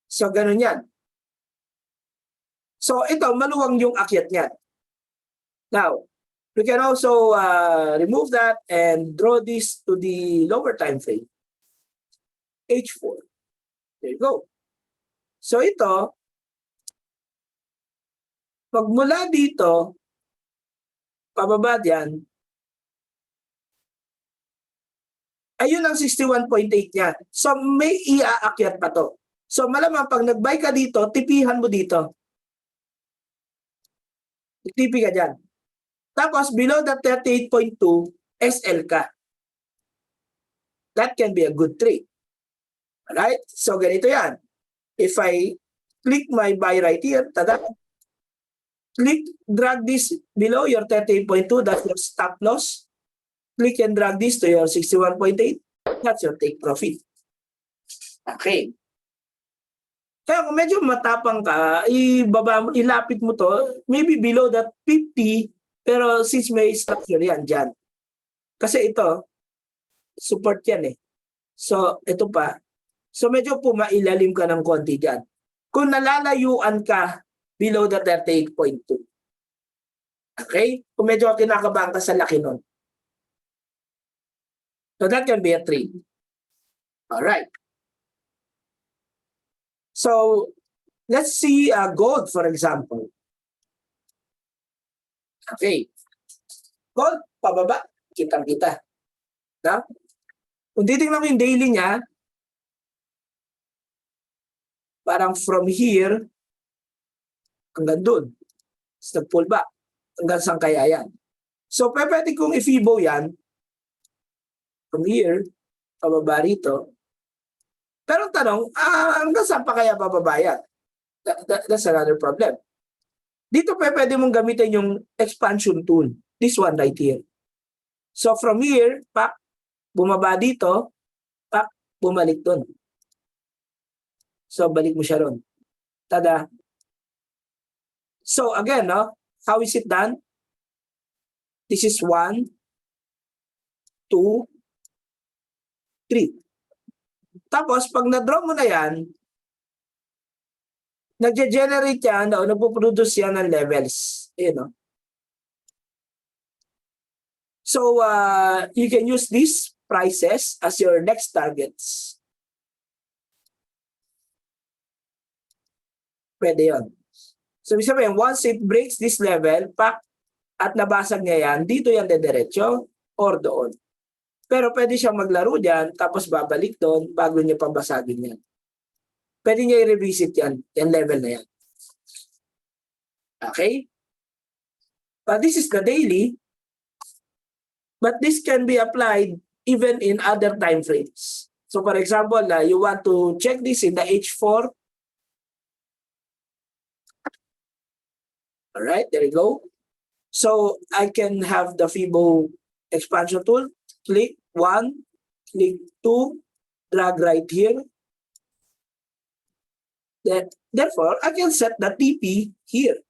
So ganun yan. So ito, maluwang yung akyat niya. Now, we can also remove that and draw this to the lower time frame. H4. There you go. So ito, pagmula dito, pababa diyan, ayun ang 61.8 niya. So may iaakyat pa to. So malamang pag nag-buy ka dito, tipihan mo dito. Tipi ka dyan. Tapos below that 38.2, SL ka. That can be a good trade. Alright? So ganito yan. If I click my buy right here, tada, drag this below your 38.2, that's your stop loss. Click and drag this to your 61.8, that's your take profit. Okay. Kaya kung medyo matapang ka, ilapit mo to, maybe below that 50, pero since may structure yan dyan. Kasi ito, support yan eh. So, ito pa. So, medyo pumailalim ka ng konti dyan. Kung nalalayuan ka below the 38.2. Okay? Kung medyo kinakabahan ka sa laki nun. So, that can be a trade. Alright. So, let's see gold, for example. Okay. Gold, pababa. Kitang-kita. Na? Kung titingnan mo yung daily niya, parang from here, hanggang doon. Sa pullback. Hanggang saan kaya yan. So, pwede kong i-fibo yan. From here, pababa rito. Pero tanong, hanggang saan pa kaya pababayad? That's another problem. Dito pwede mong gamitin yung expansion tool. This one right here. So from here, pak, bumaba dito, pak, bumalik doon. So balik mo siya ron. Tada. So again, no? How is it done? This is 1, 2, 3. Tapos, pag na-draw mo na yan, nag-generate yan, o nagpo-produce yan ng levels. Ayan, no? So, you can use these prices as your next targets. Pwede yun. So, ibig sabihin, once it breaks this level, pak, at nabasag niya yan, dito yan dediretso or doon. Pero pwede siyang maglaro dyan, tapos babalik doon bago niya pabasagin yan. Pwede niya i-revisit yan, yung level na yan. Okay? But this is the daily. But this can be applied even in other time frames. So for example, you want to check this in the H4. All right, there you go. So I can have the Fibo expansion tool. Click 1, click 2, drag right here. Therefore, I can set the TP here.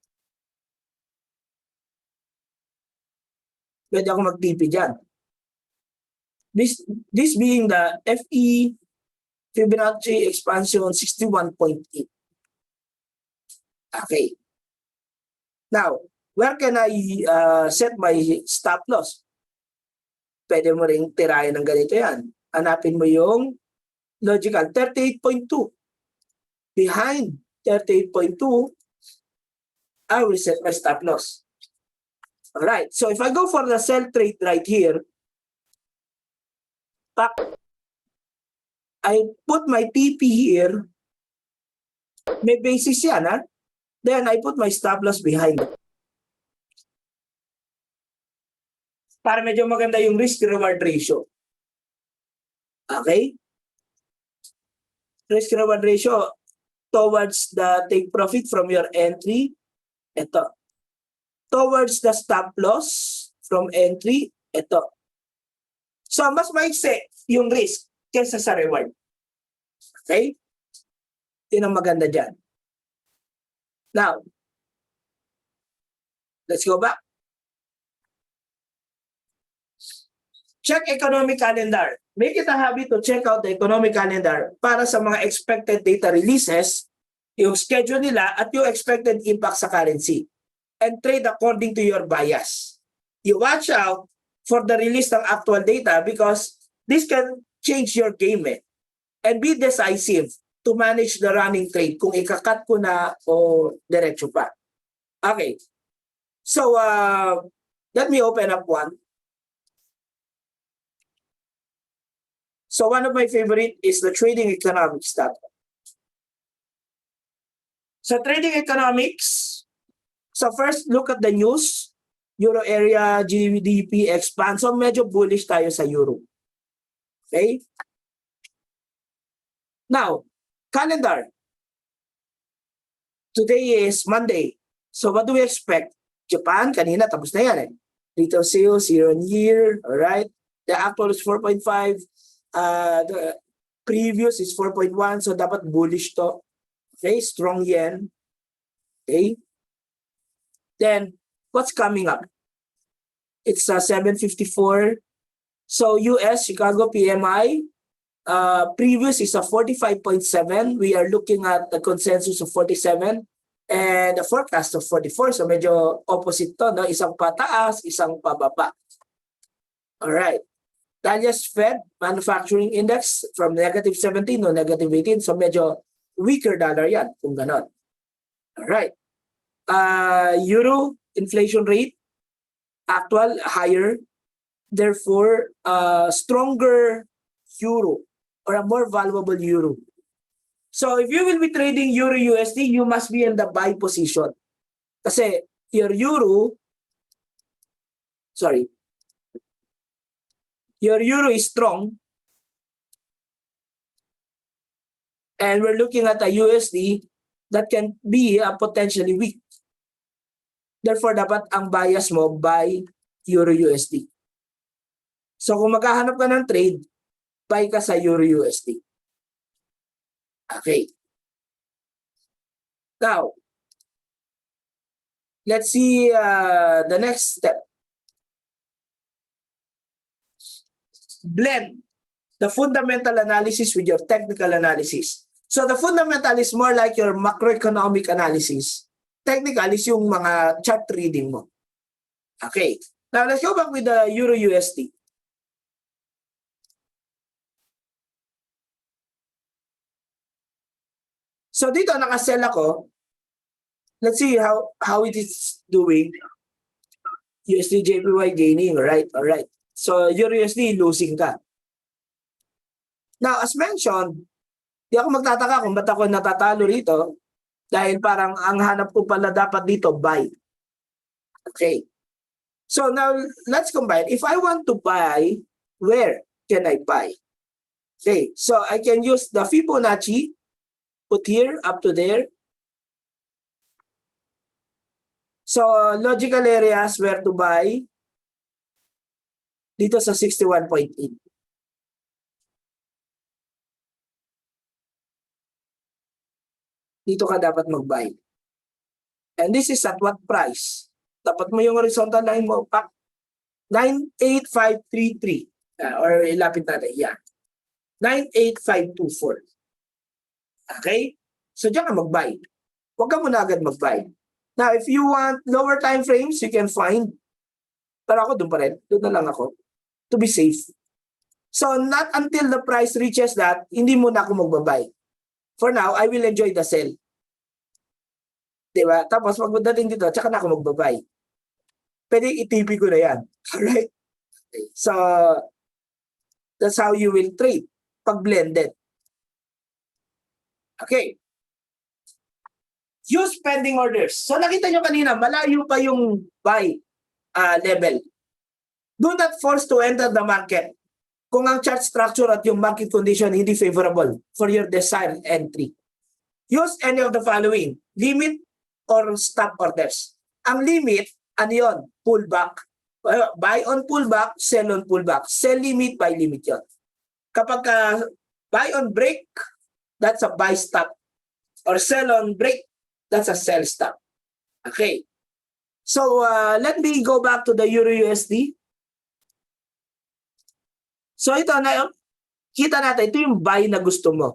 Pwede ako mag-TP dyan. This being the FE Fibonacci expansion 61.8. Okay. Now, where can I set my stop loss? Pwede mo ring tirayan ng ganito yan. Hanapin mo yung logical 38.2. Behind 38.2, I will set my stop loss. Alright, so if I go for the sell trade right here, I put my TP here, may basis yan, ha? Then I put my stop loss behind it. Para medyo maganda yung risk-reward ratio. Okay? Risk-reward ratio towards the take profit from your entry, ito. Towards the stop loss from entry, ito. So, mas maikse yung risk kaysa sa reward. Okay? Yun ang maganda dyan. Now, let's go back. Check economic calendar. Make it a habit to check out the economic calendar para sa mga expected data releases, yung schedule nila at yung expected impact sa currency. And trade according to your bias. You watch out for the release ng actual data because this can change your game. And be decisive to manage the running trade kung ikakat ko na o diretso pa. Okay. So, let me open up one. So one of my favorite is the trading economics data. So trading economics, so first look at the news, Euro area, GDP expand. So medyo bullish tayo sa Euro. Okay? Now, calendar. Today is Monday. So what do we expect? Japan, kanina tapos na yan. Retail sales year on year. Alright? The actual is 4.5. The previous is 4.1, so dapat bullish to. Okay, strong yen. Okay. Then, what's coming up? It's 754. So, US, Chicago PMI, previous is a 45.7. We are looking at the consensus of 47 and the forecast of 44. So, medyo opposite to, no? Isang pataas, isang pababa. Alright. Dalia's Fed Manufacturing Index from negative 17 to negative 18. So medyo weaker dollar yan kung ganon. Alright. Euro inflation rate, actual higher. Therefore, stronger euro or a more valuable euro. So if you will be trading Euro USD, you must be in the buy position. Kasi your euro is strong and we're looking at a USD that can be potentially weak. Therefore, dapat ang bias mo buy Euro USD. So kung maghahanap ka ng trade, buy ka sa Euro USD. Okay. Now, let's see the next step. Blend the fundamental analysis with your technical analysis. So the fundamental is more like your macroeconomic analysis. Technical is yung mga chart reading mo. Okay. Now let's go back with the Euro USD. So dito nakasell ako. Let's see how it is doing. USD JPY gaining, right? All right. So, Euro USD, losing ka. Now, as mentioned, di ako magtataka kung ba't ako natatalo rito dahil parang ang hanap ko pala dapat dito, buy. Okay. So, now, let's combine. If I want to buy, where can I buy? Okay. So, I can use the Fibonacci, put here, up to there. So, logical areas where to buy. Dito sa 61.8. Dito ka dapat mag-buy. And this is at what price? Dapat mo yung horizontal line mo, 98533. Or ilapit natin, yeah. 98524. Okay? So, diyan ka mag-buy. huwag ka muna agad mag-buy. Now, if you want lower time frames, you can find. Pero ako doon pa rin. Doon na lang ako. To be safe. So, not until the price reaches that, hindi muna ako magbabay. For now, I will enjoy the sell. Diba? Tapos, pagdating dito, tsaka na ako magbabay. Pwede i-TP ko na yan. Alright? So, that's how you will trade. Pag blended. Okay. Use pending orders. So, nakita nyo kanina, malayo pa yung buy level. Do not force to enter the market kung ang chart structure at yung market condition hindi favorable for your desired entry. Use any of the following: limit or stop orders. Ang limit, ano yun? Pullback. Buy on pullback, sell on pullback. Sell limit, buy limit yun. Kapag buy on break, that's a buy stop. Or sell on break, that's a sell stop. Okay. So, let me go back to the Euro USD. So, ito na, kita natin, ito yung buy na gusto mo.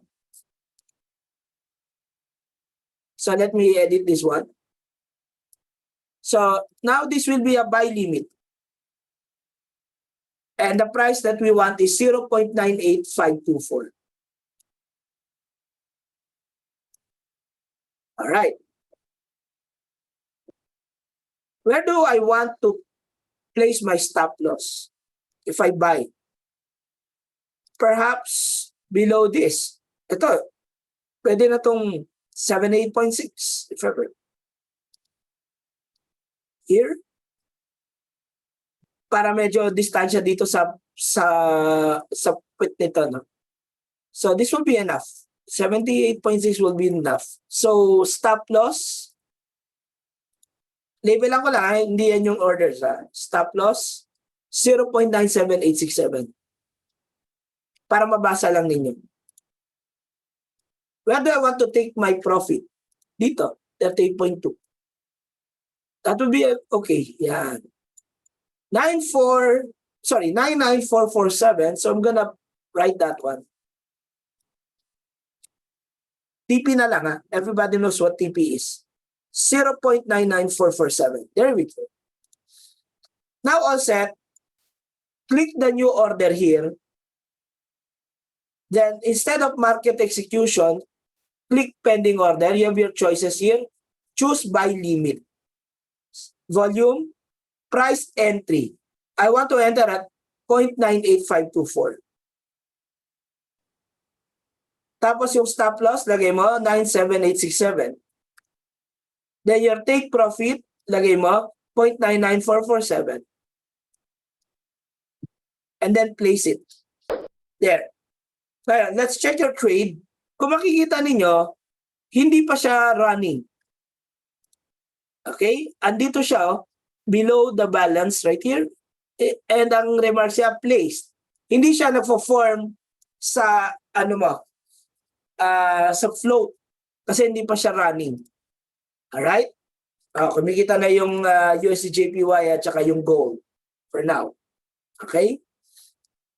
So, let me edit this one. So, now this will be a buy limit. And the price that we want is 0.98524. All right. Where do I want to place my stop loss if I buy? Perhaps below this. Ito, pwede na itong 78.6 if ever. Here. Para medyo distansya dito sa pit nito. No? So this will be enough. 78.6 will be enough. So stop loss. Label lang ko lang, hindi yan yung orders. Stop loss, 0.97867. Para mabasa lang ninyo. Where do I want to take my profit? Dito, 38.2. That would be okay. Yan. 99447. So I'm gonna write that one. TP na lang ha. Everybody knows what TP is. 0.99447. There we go. Now all set. Click the new order here. Then instead of market execution, click pending order. You have your choices here. Choose buy limit. Volume, price, entry. I want to enter at 0.98524. Tapos yung stop loss, lagay mo 97867. Then your take profit, lagay mo 0.99447. And then place it. There. Kaya, let's check your trade. Kung makikita ninyo, hindi pa siya running. Okay? Andito siya, below the balance right here. And ang remark siya, placed. Hindi siya nagpo-form sa, sa float. Kasi hindi pa siya running. Alright? Kumikita na yung USD-JPY at saka yung gold for now. Okay?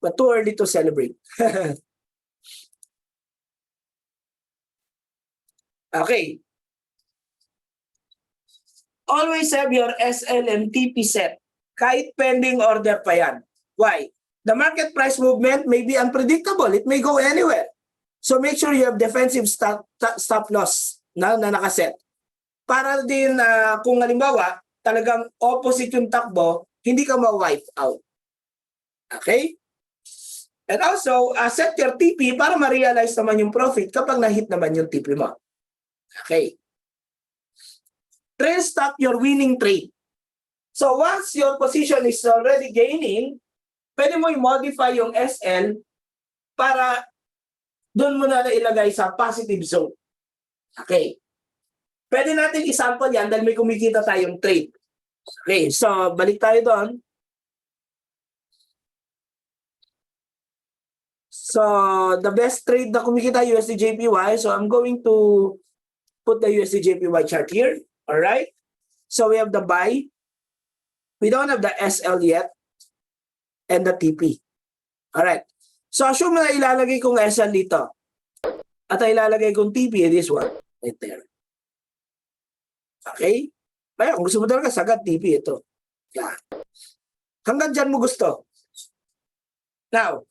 But too early to celebrate. Okay. Always have your SLMTP set. Kahit pending order pa yan. Why? The market price movement may be unpredictable. It may go anywhere. So make sure you have defensive stop loss na nakaset. Para din kung halimbawa, talagang opposite yung takbo, hindi ka ma-wipe out. Okay? And also, set your TP para ma-realize naman yung profit kapag na-hit naman yung TP mo. Okay. Trail stop your winning trade. So once your position is already gaining, pwede mo i-modify yung SL para doon mo na ilagay sa positive zone. Okay. Pwede natin i-sample yan dahil may kumikita tayong trade. Okay, so balik tayo doon. So the best trade na kumikita USD-JPY. So I'm going to put the USD-JPY chart here. All right. So we have the buy. We don't have the SL yet. And the TP. All right. So assume na ilalagay kong SL dito. At ilalagay kong TP, this one. Right there. Okay? Kaya kung gusto mo talaga sagad, TV, ito. Yan. Hanggang dyan mo gusto. Now,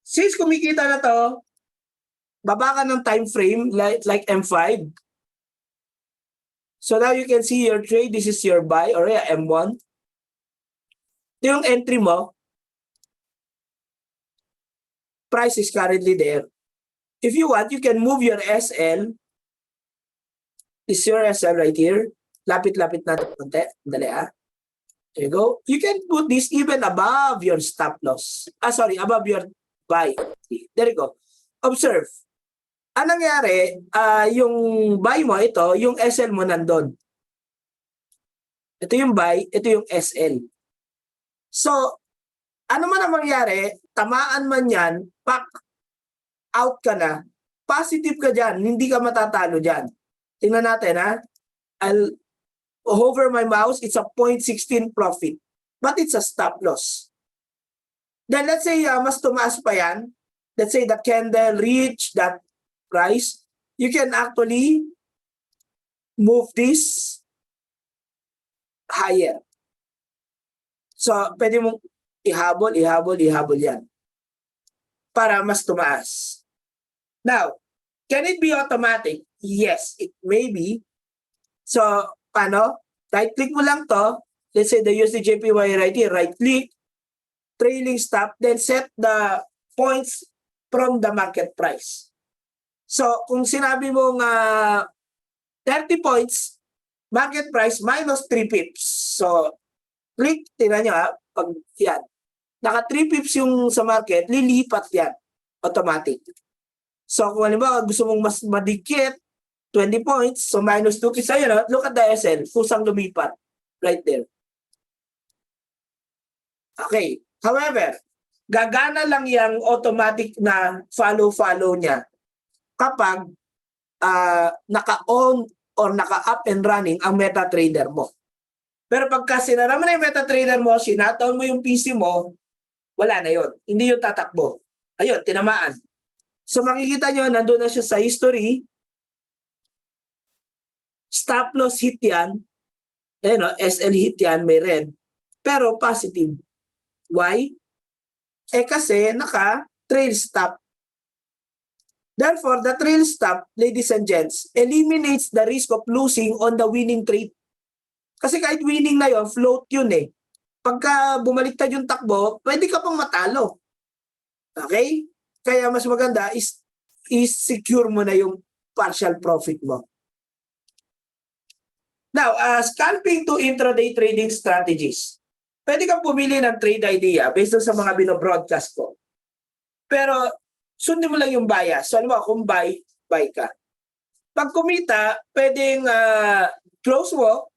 since kumikita na to, baba ka ng time frame like M5. So now you can see your trade. This is your buy or M1. Ito yung entry mo. Price is currently there. If you want, you can move your SL. This is your SL right here. Lapit-lapit natin konti. Dali There you go. You can put this even above your stop loss. Above your buy. There you go. Observe. Anong nangyari, yung buy mo, ito, yung SL mo nandun. Ito yung buy, ito yung SL. So, ano man ang mangyari, tamaan man yan, pack out ka na, positive ka dyan, hindi ka matatalo dyan. Tingnan natin I'll hover my mouse, it's a 0.16 profit. But it's a stop loss. Then let's say mas tumaas pa yan, let's say the candle reach that price, you can actually move this higher. So, pwede mong ihabol yan para mas tumaas. Now, can it be automatic? Yes, it may be. So, paano? Right-click mo lang to. Let's say the USDJPY right here. Right-click, trailing stop, then set the points from the market price. So, kung sinabi mong 30 points, market price minus 3 pips. So, click, tingnan nyo pag yan. Naka 3 pips yung sa market, lilipat yan. Automatic. So, kung halimbawa gusto mong mas madikit, 20 points, so minus 2 pips. Ayun, look at the SL, kusang lumipat. Right there. Okay. However, gagana lang yung automatic na follow-follow niya kapag naka-on or naka-up and running ang MetaTrader mo. Pero pagka sinara mo na yung MetaTrader mo, sinataon mo yung PC mo, wala na yun. Hindi yung tatakbo. Ayun, tinamaan. So makikita nyo, nandun na siya sa history. Stop loss hit yan. SL hit yan, may red. Pero positive. Why? Kasi naka-trail stop. Therefore, the trail stop, ladies and gents, eliminates the risk of losing on the winning trade. Kasi kahit winning na yun, float yun Pagka bumaliktad yung takbo, pwede ka pang matalo. Okay? Kaya mas maganda is secure mo na yung partial profit mo. Now, scalping to intraday trading strategies. Pwede kang pumili ng trade idea based sa mga binobroadcast ko. Pero, sundin mo lang yung bias. So, kung buy ka. Pag kumita, pwedeng close mo,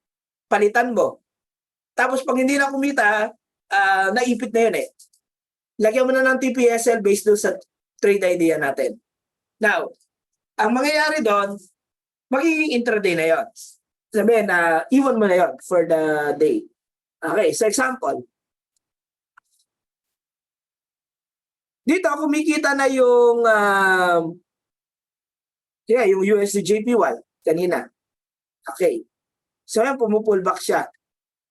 palitan mo. Tapos pag hindi na kumita, naipit na yun Lagyan mo na ng TPSL based doon sa trade idea natin. Now, ang mangyayari doon, magiging intraday na yun. Sabihin na iwan mo na yun for the day. Okay, so example. Dito, kumikita na yung yung USDJPY kanina. Okay. So yan, pumupullback siya.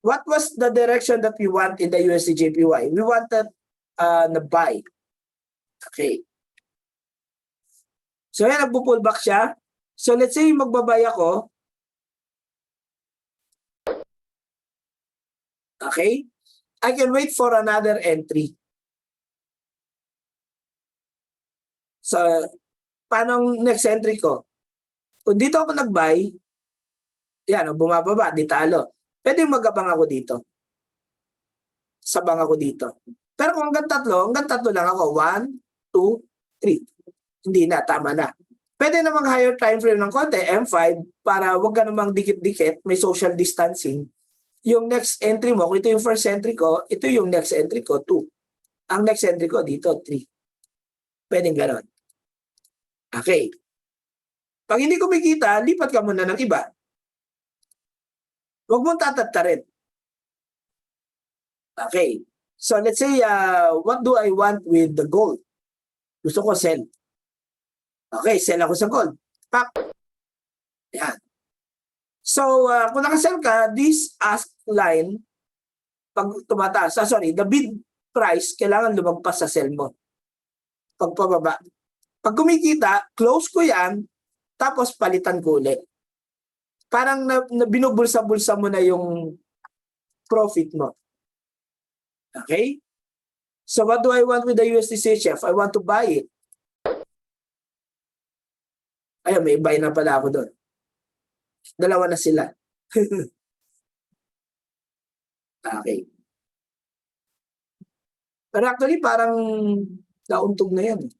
What was the direction that we want in the USDJPY? We wanted na buy. Okay. So yan, nagpupullback siya. So let's say magbabay ako. Okay. I can wait for another entry. So, paano ang next entry ko? Kung dito ako nag-buy, yan, bumababa, di talo. Pwede mag-abang ako dito. Sabang ako dito. Pero kung hanggang tatlo lang ako. 1, 2, 3. Hindi na, tama na. Pwede namang higher time frame ng konti, M5, para wag ka namang dikit-dikit, may social distancing. Yung next entry mo, kung ito yung first entry ko, ito yung next entry ko, 2. Ang next entry ko dito, 3. Pwedeng ganon. Okay. Pag hindi kumikita, lipat ka muna ng iba. Huwag mong tatatarin. Okay. So let's say, what do I want with the gold? Gusto ko sell. Okay, sell ako sa gold. Pak. Yan. So, kung nakasell ka, this ask line, pag tumataas, the bid price, kailangan lumagpas sa sell mo. Pag pababa. Pag kumikita, close ko yan, tapos palitan ko ulit. Parang binubulsa-bulsa mo na yung profit mo. Okay? So what do I want with the USD CHF? I want to buy it. Ayun, may buy na pala ako doon. Dalawa na sila. Okay. Pero actually, parang nauntog na yan.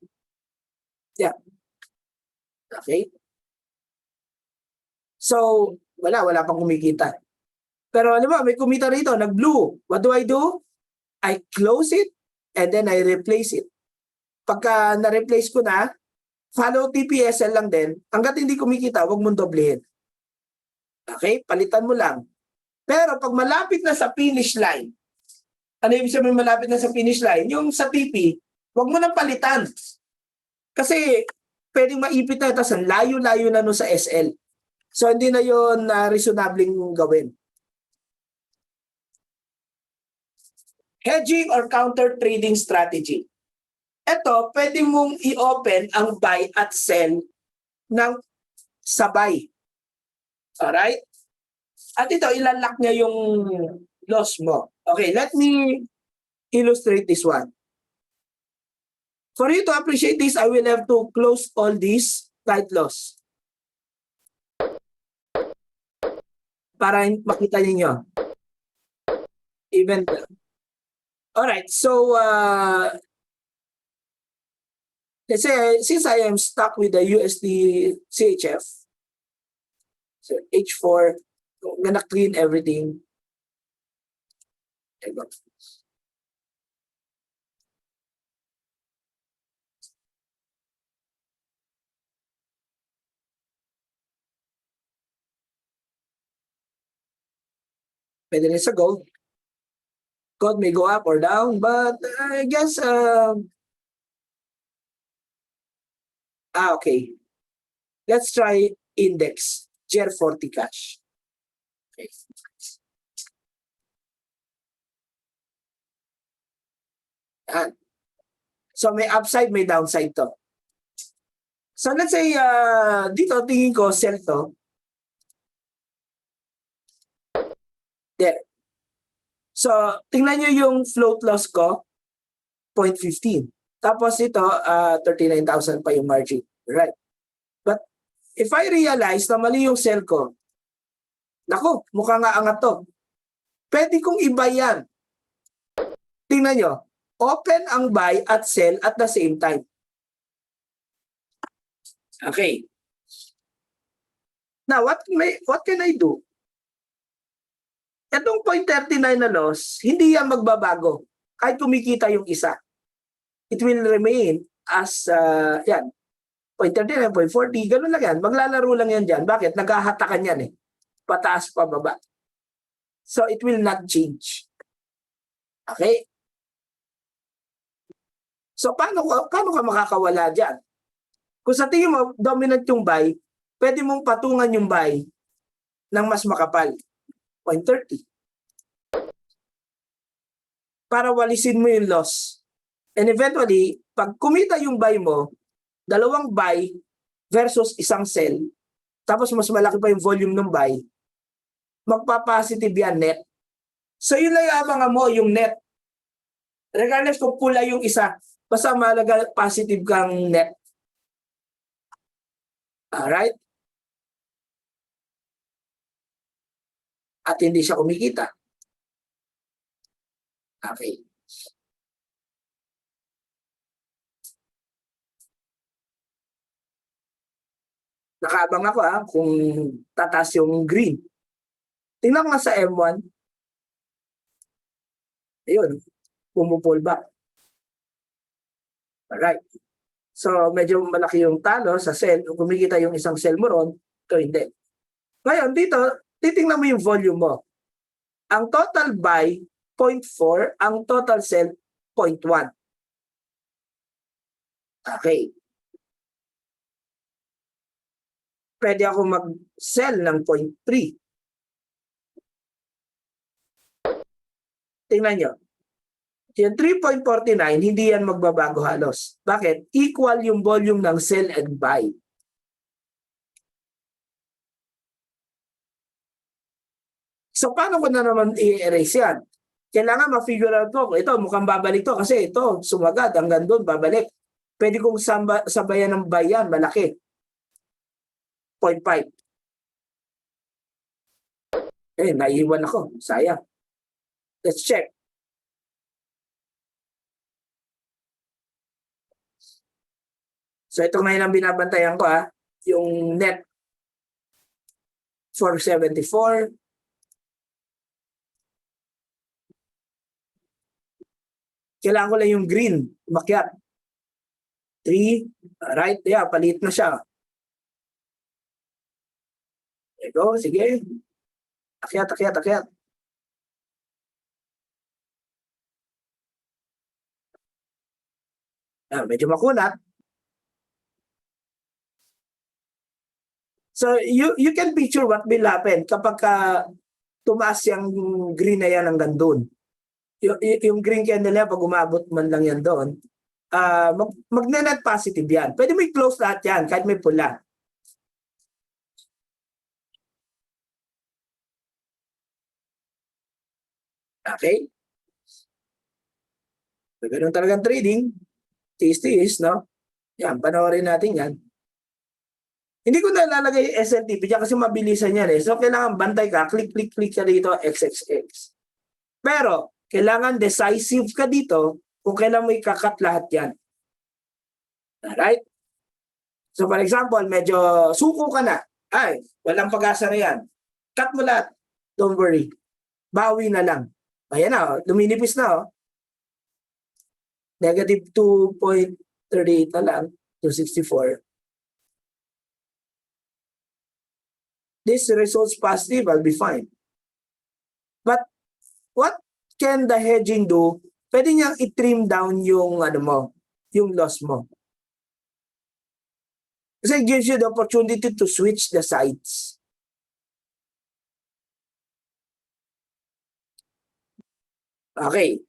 Yeah. Okay? So, wala pang kumikita. Pero ano ba, may kumita rito, nag-blue. What do? I close it and then I replace it. Pagka na-replace ko na, follow TPSL lang din. Hanggat hindi kumikita, huwag mong doblehin. Okay? Palitan mo lang. Pero pag malapit na sa finish line, ano ibig sabihin malapit na sa finish line? Yung sa TP, huwag mo nang palitan. Kasi pwedeng maipit na, tapos ang layo-layo na no sa SL. So hindi na yun reasonabling gawin. Hedging or counter trading strategy. Ito, pwede mong i-open ang buy at sell ng sabay. Alright? At ito, ilalak niya yung loss mo. Okay, let me illustrate this one. For you to appreciate this, I will have to close all these tight loss. Para makita niyo. Even. Alright, so let's say, since I am stuck with the USD CHF, so H4, I'm gonna clean everything. Pwede rin sa gold. Gold may go up or down, but I guess, okay. Let's try index, GR40 cash. Okay. Yan. So may upside, may downside to. So let's say, dito tingin ko sell to. There. So tingnan nyo yung float loss ko, 0.15. Tapos ito, 39,000 pa yung margin. Right. But if I realize na mali yung sell ko, naku, mukha nga angat to. Pwede kong iba yan. Tingnan nyo. Open ang buy at sell at the same time. Okay. Now, what can I do? Itong 0.39 na loss, hindi yan magbabago. Kahit kumikita yung isa. It will remain as, yan, 0.39, 0.40, ganun lang yan. Maglalaro lang yan dyan. Bakit? Naghahatakan yan eh. Pataas, pababa. So, it will not change. Okay? So, paano ka makakawala dyan? Kung sa tingin mo, dominant yung buy, pwede mong patungan yung buy ng mas makapal. 0.30. Para walisin mo yung loss. And eventually, pag kumita yung buy mo, dalawang buy versus isang sell, tapos mas malaki pa yung volume ng buy, magpa-positive yan net. So yun lang yung abangan mo, yung net. Regardless kung pula yung isa, basta malaga positive kang net. Alright? At hindi siya kumikita. Okay. Nakaabang ako kung tataas yung green. Tingnan ko nga sa M1. Ayun, pumupull back. Alright. So, medyo malaki yung talo sa sell. Kung kumikita yung isang sell mo ron, ito hindi. Ngayon, dito, titingnan mo yung volume mo. Ang total buy, 0.4. Ang total sell, 0.1. Okay. pwede ako mag-sell ng 0.3. Tingnan nyo. Yung 3.49, hindi yan magbabago halos. Bakit? Equal yung volume ng sell and buy. So, paano ko na naman i-erase yan? Kailangan ma-figure out ko. Ito, mukhang babalik to kasi ito, sumagad hanggang doon, babalik. Pwede kong sabayan ng buy yan, malaki. 0.5. Naiiwan ako. Sayang. Let's check. So, ito ngayon ang binabantayan ko yung net 474. Kailangan ko lang yung green, umakyat. 3, right, palit na siya. Ego, sige. Akyat. Medyo makunat. So, you can picture what will happen kapag tumaas yung green na yan hanggang doon. Yung green candle na pag umabot man lang yan doon, magne-net positive yan. Pwede mo i-close lahat yan kahit may pula. Okay? So, ganun talagang trading. Tiis, no? Yan, panoorin natin yan. Hindi ko na ilalagay yung SLTP dyan kasi mabilisan yan eh. So, kailangan bantay ka, click ka dito, XXX. Pero, kailangan decisive ka dito kung kailan mo ikakat lahat yan. Alright? So, for example, medyo suko ka na. Ay, walang pag-asa na yan. Cut mo lahat. Don't worry. Bawi na lang. Ayan na, luminipis na. Negative 2.38 na lang. 264. This results positive, I'll be fine. But what can the hedging do? Pwede niyang i-trim down yung yung loss mo. Kasi it gives you the opportunity to switch the sides. Okay.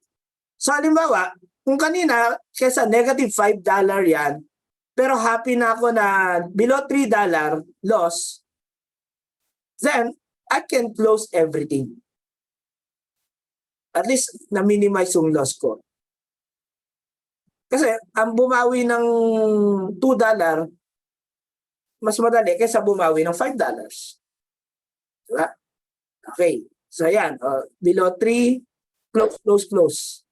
So halimbawa, kung kanina, kesa negative $5 yan, pero happy na ako na below $3 loss, then I can close everything. At least na-minimize yung loss ko. Kasi ang bumawi ng $2, mas madali kaysa bumawi ng $5. Diba? Okay. So yan. Below 3, close.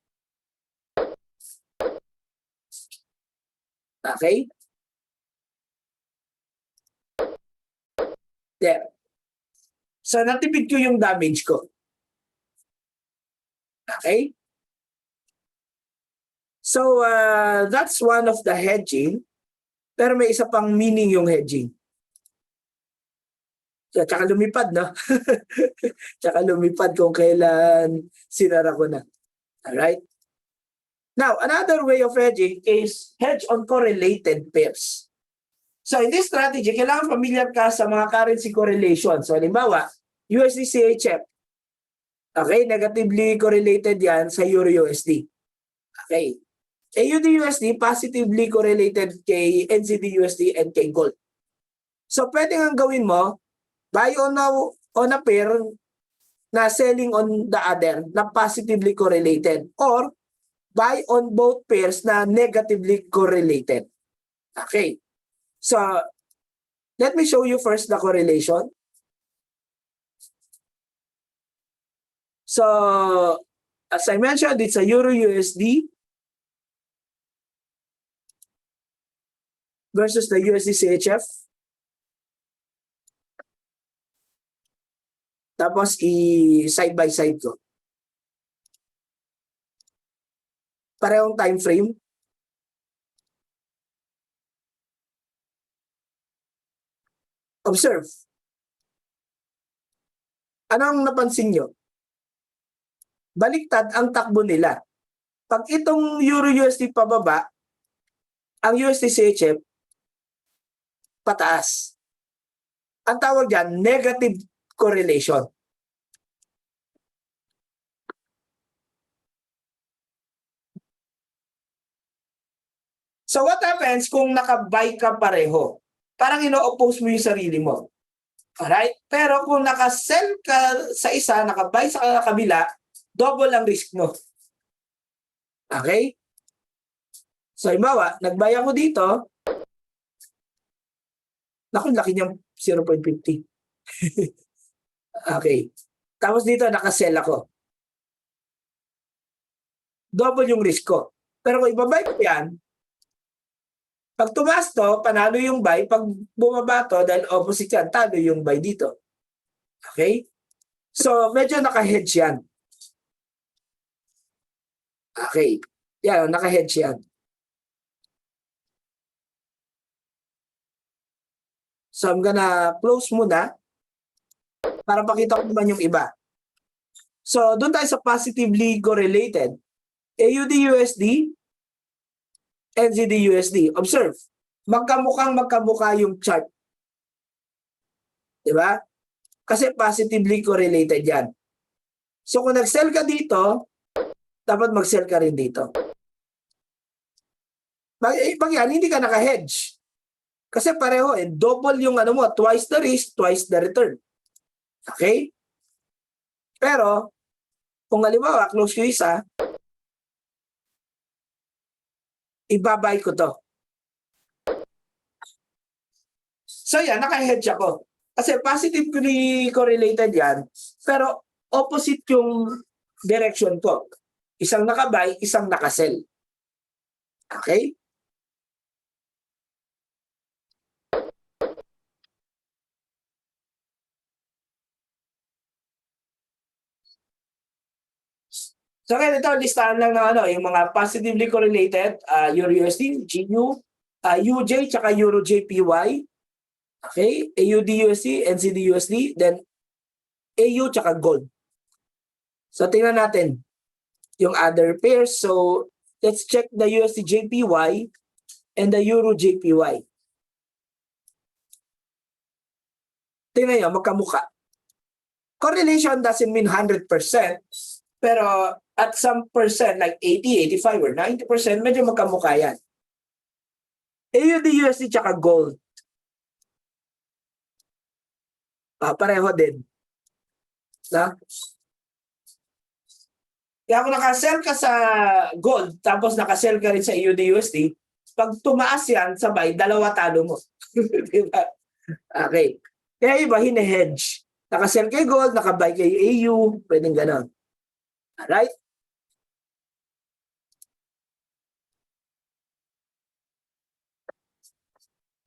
Okay? There. So natipid ko yung damage ko. Okay? So that's one of the hedging. Pero may isa pang meaning yung hedging. Tsaka lumipad, no? Tsaka lumipad kung kailan sinara ko na. Alright? Now, another way of hedging is hedge on correlated pairs. So, in this strategy, kailangan familiar ka sa mga currency correlation. So, halimbawa, USD-CHF. Okay, negatively correlated yan sa Euro-USD. Okay. AUD-USD, positively correlated kay NZD-USD and kay gold. So, pwede nga gawin mo, buy on a pair na selling on the other na positively correlated or buy on both pairs na negatively correlated. Okay. So, let me show you first the correlation. So, as I mentioned, it's a Euro-USD versus the USD-CHF. Tapos, i-side by side ko. Parehong time frame. Observe. Anong napansin nyo? Baliktad ang takbo nila. Pag itong Euro-USD pababa, ang USD-CHF pataas. Ang tawag dyan, negative correlation. So what happens kung naka-buy ka pareho? Parang ino-oppose mo yung sarili mo. Alright? Pero kung naka-sell ka sa isa, naka-buy sa kabila, double ang risk mo. Okay? So, ibawa, nag-buy ako dito, naku, laki niyang 0.50. Okay. Tapos dito, naka-sell ako. Double yung risk ko. Pero kung ibabay ko yan, pag tumaas to, panalo yung buy. Pag bumaba to, dahil opposite yan, talo yung buy dito. Okay? So, medyo naka-hedge yan. Okay. Yan, naka-hedge yan. So, I'm gonna close muna para pakita ko naman yung iba. So, doon tayo sa positively correlated. AUD-USD, NZD-USD. Observe, magkamukha yung chart. Diba? Kasi positively correlated yan. So, kung nag-sell ka dito, dapat mag-sell ka rin dito. Pag yan, hindi ka naka-hedge. Kasi pareho double yung ano mo, twice the risk, twice the return. Okay? Pero, kung halimbawa, close yung isa, ibabay ko to. So yan, naka-hedge ako. Kasi positively correlated yan, pero opposite yung direction ko. Isang naka-buy, isang naka-sell. Okay? So kaya ito, listahan lang ng yung mga positively correlated, Euro-USD, GU, UJ, tsaka Euro-JPY. Okay? AUD-USD, NZD-USD, then AU tsaka gold. So tingnan natin yung other pairs. So let's check the USD-JPY and the Euro-JPY. Tingnan nyo, magkamukha. Correlation doesn't mean 100%, pero at some percent, like 80, 85, or 90%, medyo magkamukha yan. AUD-USD tsaka gold. Pareho din. Na? Kaya kung nakasell ka sa gold, tapos nakasell ka rin sa AUD-USD, pag tumaas yan, sabay, dalawa talo mo. Diba? Okay. Kaya iba, hine-hedge. Nakasell kay gold, nakabuy kay AU, pwedeng ganon. Alright?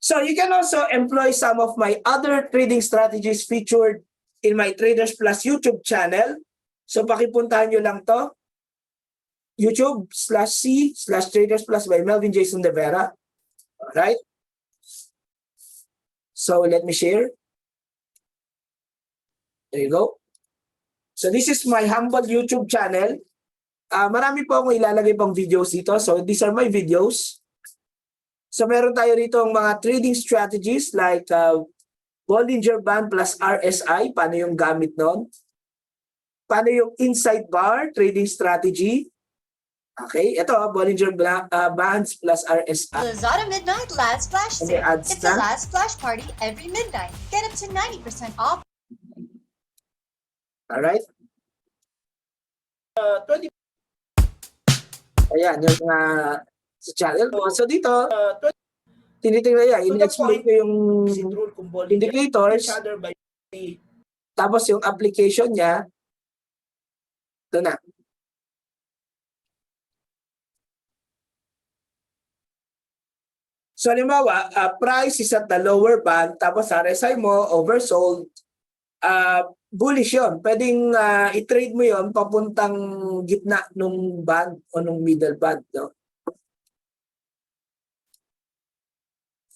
So you can also employ some of my other trading strategies featured in my Traders Plus YouTube channel. So pakipuntahan nyo lang to. YouTube/C/Traders Plus by Melvin Jason De Vera. Alright? So let me share. There you go. So this is my humble YouTube channel. Marami po akong ilalagay pang videos dito. So these are my videos. So meron tayo rito ang mga trading strategies like Bollinger Band plus RSI. Paano yung gamit nun? Paano yung inside bar trading strategy? Okay, ito Bollinger Bands plus RSI. Lazada Midnight Last Flash Okay, Sale. ads It's the na. last flash party every midnight. Get up to 90% off. Alright. 20. Ayan, yung sa channel mo. So dito, tinitingnan yan. In-explain ko yung indicators. Tapos yung application niya, ito na. So halimbawa, price is at the lower band, tapos RSI mo, oversold, bullish yun. Pwedeng i-trade mo yun papuntang gitna nung band o nung middle band. No?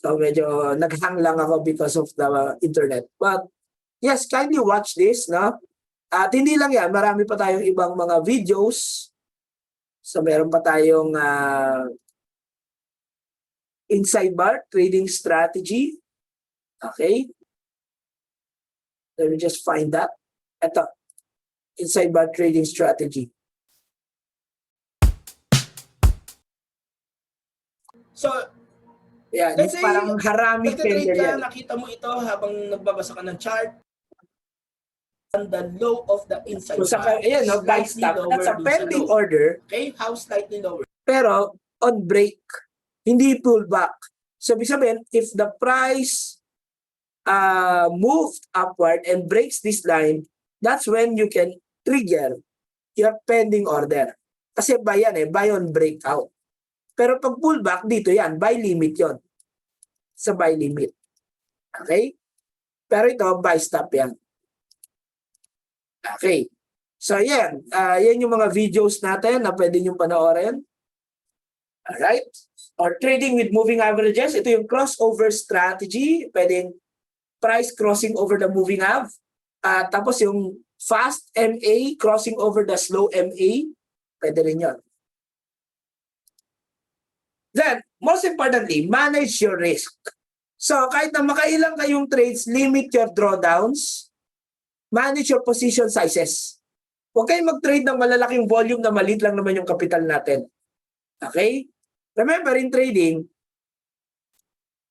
So medyo naghang lang ako because of the internet. But yes, kindly watch this. No? At hindi lang yan, marami pa tayong ibang mga videos. So meron pa tayong inside bar trading strategy. Okay? Let me just find that. Ito, inside bar trading strategy. So, yeah, Let's yung say, parang harami nagtatrade candle ka, yan. nakita mo ito habang nagbabasa ka ng chart. On the low of the inside So, bar. ayan, no, buy Slightly stop. lower That's a dun sa pending low. order. Okay? How slightly lower? Pero, on break, hindi pullback. So, ibig sabihin, if the price moved upward and breaks this line, that's when you can trigger your pending order. Kasi buy yan buy on breakout. Pero pag pullback, dito yan, buy limit yon sa buy limit. Okay? Pero ito, buy stop yan. Okay. So, yan. Yan yung mga videos natin na pwede nyo panoorin. Alright? Or trading with moving averages. Ito yung crossover strategy. Pwedeng price crossing over the moving av. Tapos yung fast MA crossing over the slow MA. Pwede rin yun. Then, most importantly, manage your risk. So, kahit na makailang kayong trades, limit your drawdowns. Manage your position sizes. Huwag kayong mag-trade ng malalaking volume na maliit lang naman yung capital natin. Okay? Remember, in trading,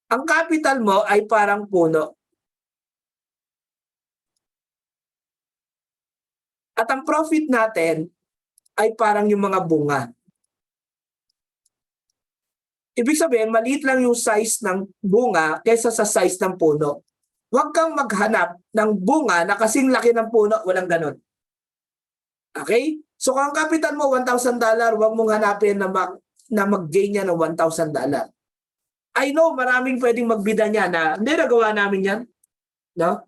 ang capital mo ay parang puno. At ang profit natin ay parang yung mga bunga. Ibig sabihin, maliit lang yung size ng bunga kaysa sa size ng puno. Huwag kang maghanap ng bunga na kasing laki ng puno, walang ganon. Okay? So kung ang capital mo $1,000, huwag mong hanapin na mag-gain niya ng $1,000. I know maraming pwedeng magbida niya na hindi nagawa namin yan. No?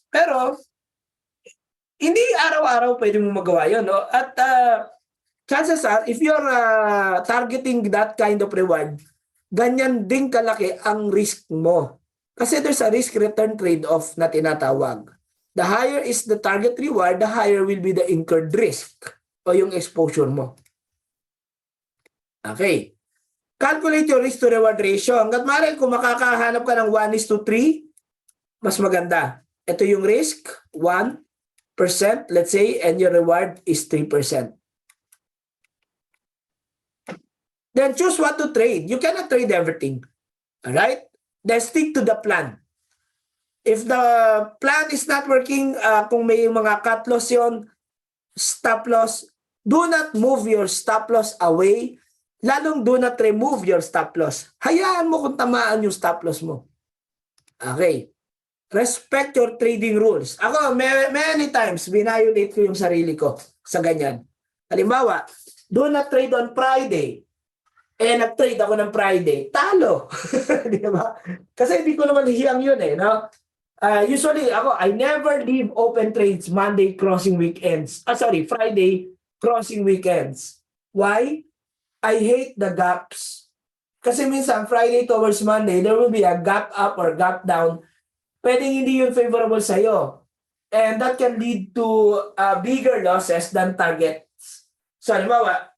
Pero hindi araw-araw pwede mo magawa yun. No? At chances are, if you're targeting that kind of reward, ganyan din kalaki ang risk mo. Kasi there's a risk-return trade-off na tinatawag. The higher is the target reward, the higher will be the incurred risk o yung exposure mo. Okay. Calculate your risk to reward ratio. Hanggat maaari, kung makakahanap ka ng 1:3, mas maganda. Ito yung risk, 1%, let's say, and your reward is 3%. Then choose what to trade. You cannot trade everything. Alright? Then stick to the plan. If the plan is not working, kung may mga cut loss yun, stop loss, do not move your stop loss away. Lalong do not remove your stop loss. Hayaan mo kung tamaan yung stop loss mo. Okay. Respect your trading rules. Ako, many times, binayolate ko yung sarili ko sa ganyan. Halimbawa, do not trade on Friday. Nag-trade ako ng Friday. Talo. Di ba? Kasi hindi ko naman hiyang yun no? Usually, I never leave open trades Monday crossing weekends. Friday crossing weekends. Why? I hate the gaps. Kasi minsan, Friday towards Monday, there will be a gap up or gap down. Pwedeng hindi yun favorable sa'yo. And that can lead to bigger losses than targets. So, halimbawa,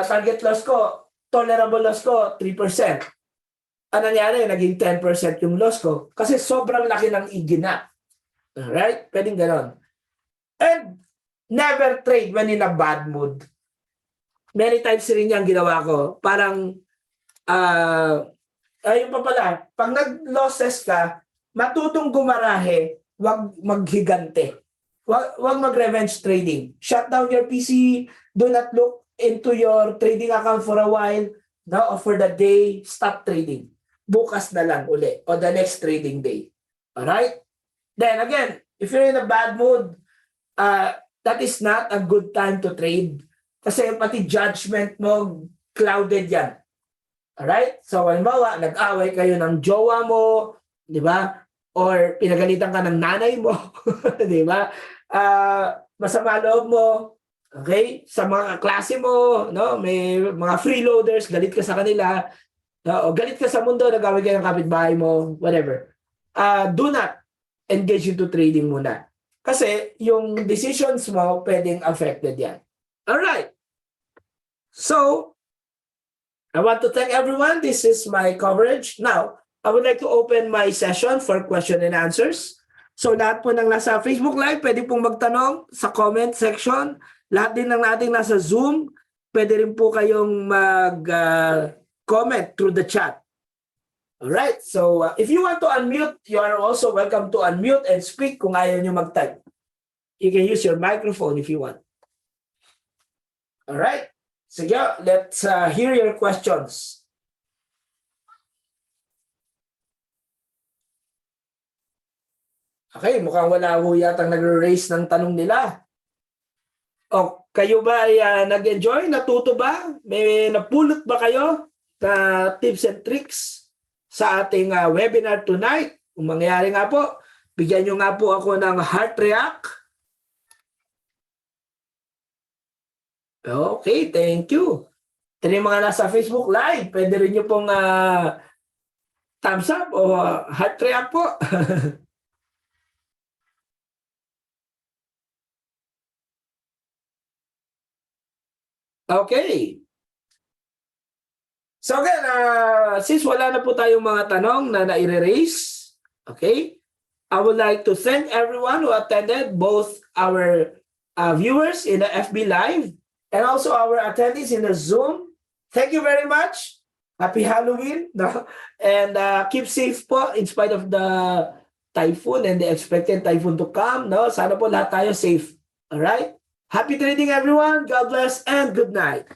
target loss ko, tolerable loss ko, 3%. Ano nangyari? Naging 10% yung loss ko. Kasi sobrang laki ng iginap. Alright? Pwedeng ganon. And never trade when in a bad mood. Many times rin yung ginawa ko. Parang, ayun pa pala, pag nag-losses ka, matutong gumarahe, wag maghigante. Wag mag-revenge trading. Shut down your PC. Do not look into your trading account for a while. No, or for the day, stop trading. Bukas na lang uli o the next trading day. Alright? Then again, if you're in a bad mood, that is not a good time to trade. Kasi pati judgment mo, clouded yan. Alright? So, halimbawa, nag-away kayo ng jowa mo, di ba? Or pinagalitan ka ng nanay mo, di ba? Masama loob mo, okay? Sa mga klase mo, no? May mga freeloaders, galit ka sa kanila, no? O galit ka sa mundo, nag-away kayo ng kapitbahay mo, whatever. Do not engage into trading muna. Kasi yung decisions mo, pwedeng affected yan. Alright. So, I want to thank everyone. This is my coverage. Now, I would like to open my session for question and answers. So lahat po ng nasa Facebook Live, pwede pong magtanong sa comment section. Lahat din ng nating nasa Zoom, pwede rin po kayong mag-comment through the chat. Alright, so if you want to unmute, you are also welcome to unmute and speak kung ayaw nyo mag-type. You can use your microphone if you want. Alright, sige, let's hear your questions. Okay, mukhang wala ho yatang nag-raise ng tanong nila. O, kayo ba ay nag-enjoy? Natuto ba? May napulot ba kayo na tips and tricks sa ating webinar tonight? Kung mangyari nga po, bigyan nyo nga po ako ng heart react. Okay, thank you. Ito yung mga nasa Facebook Live. Pwede rin nyo pong thumbs up o heart react po. Okay. So again, since wala na po tayong mga tanong na nai-raise, okay, I would like to thank everyone who attended, both our viewers in the FB Live and also our attendees in the Zoom. Thank you very much. Happy Halloween. No? And keep safe po in spite of the typhoon and the expected typhoon to come. No? Sana po lahat tayo safe. All right? Happy trading everyone. God bless and good night.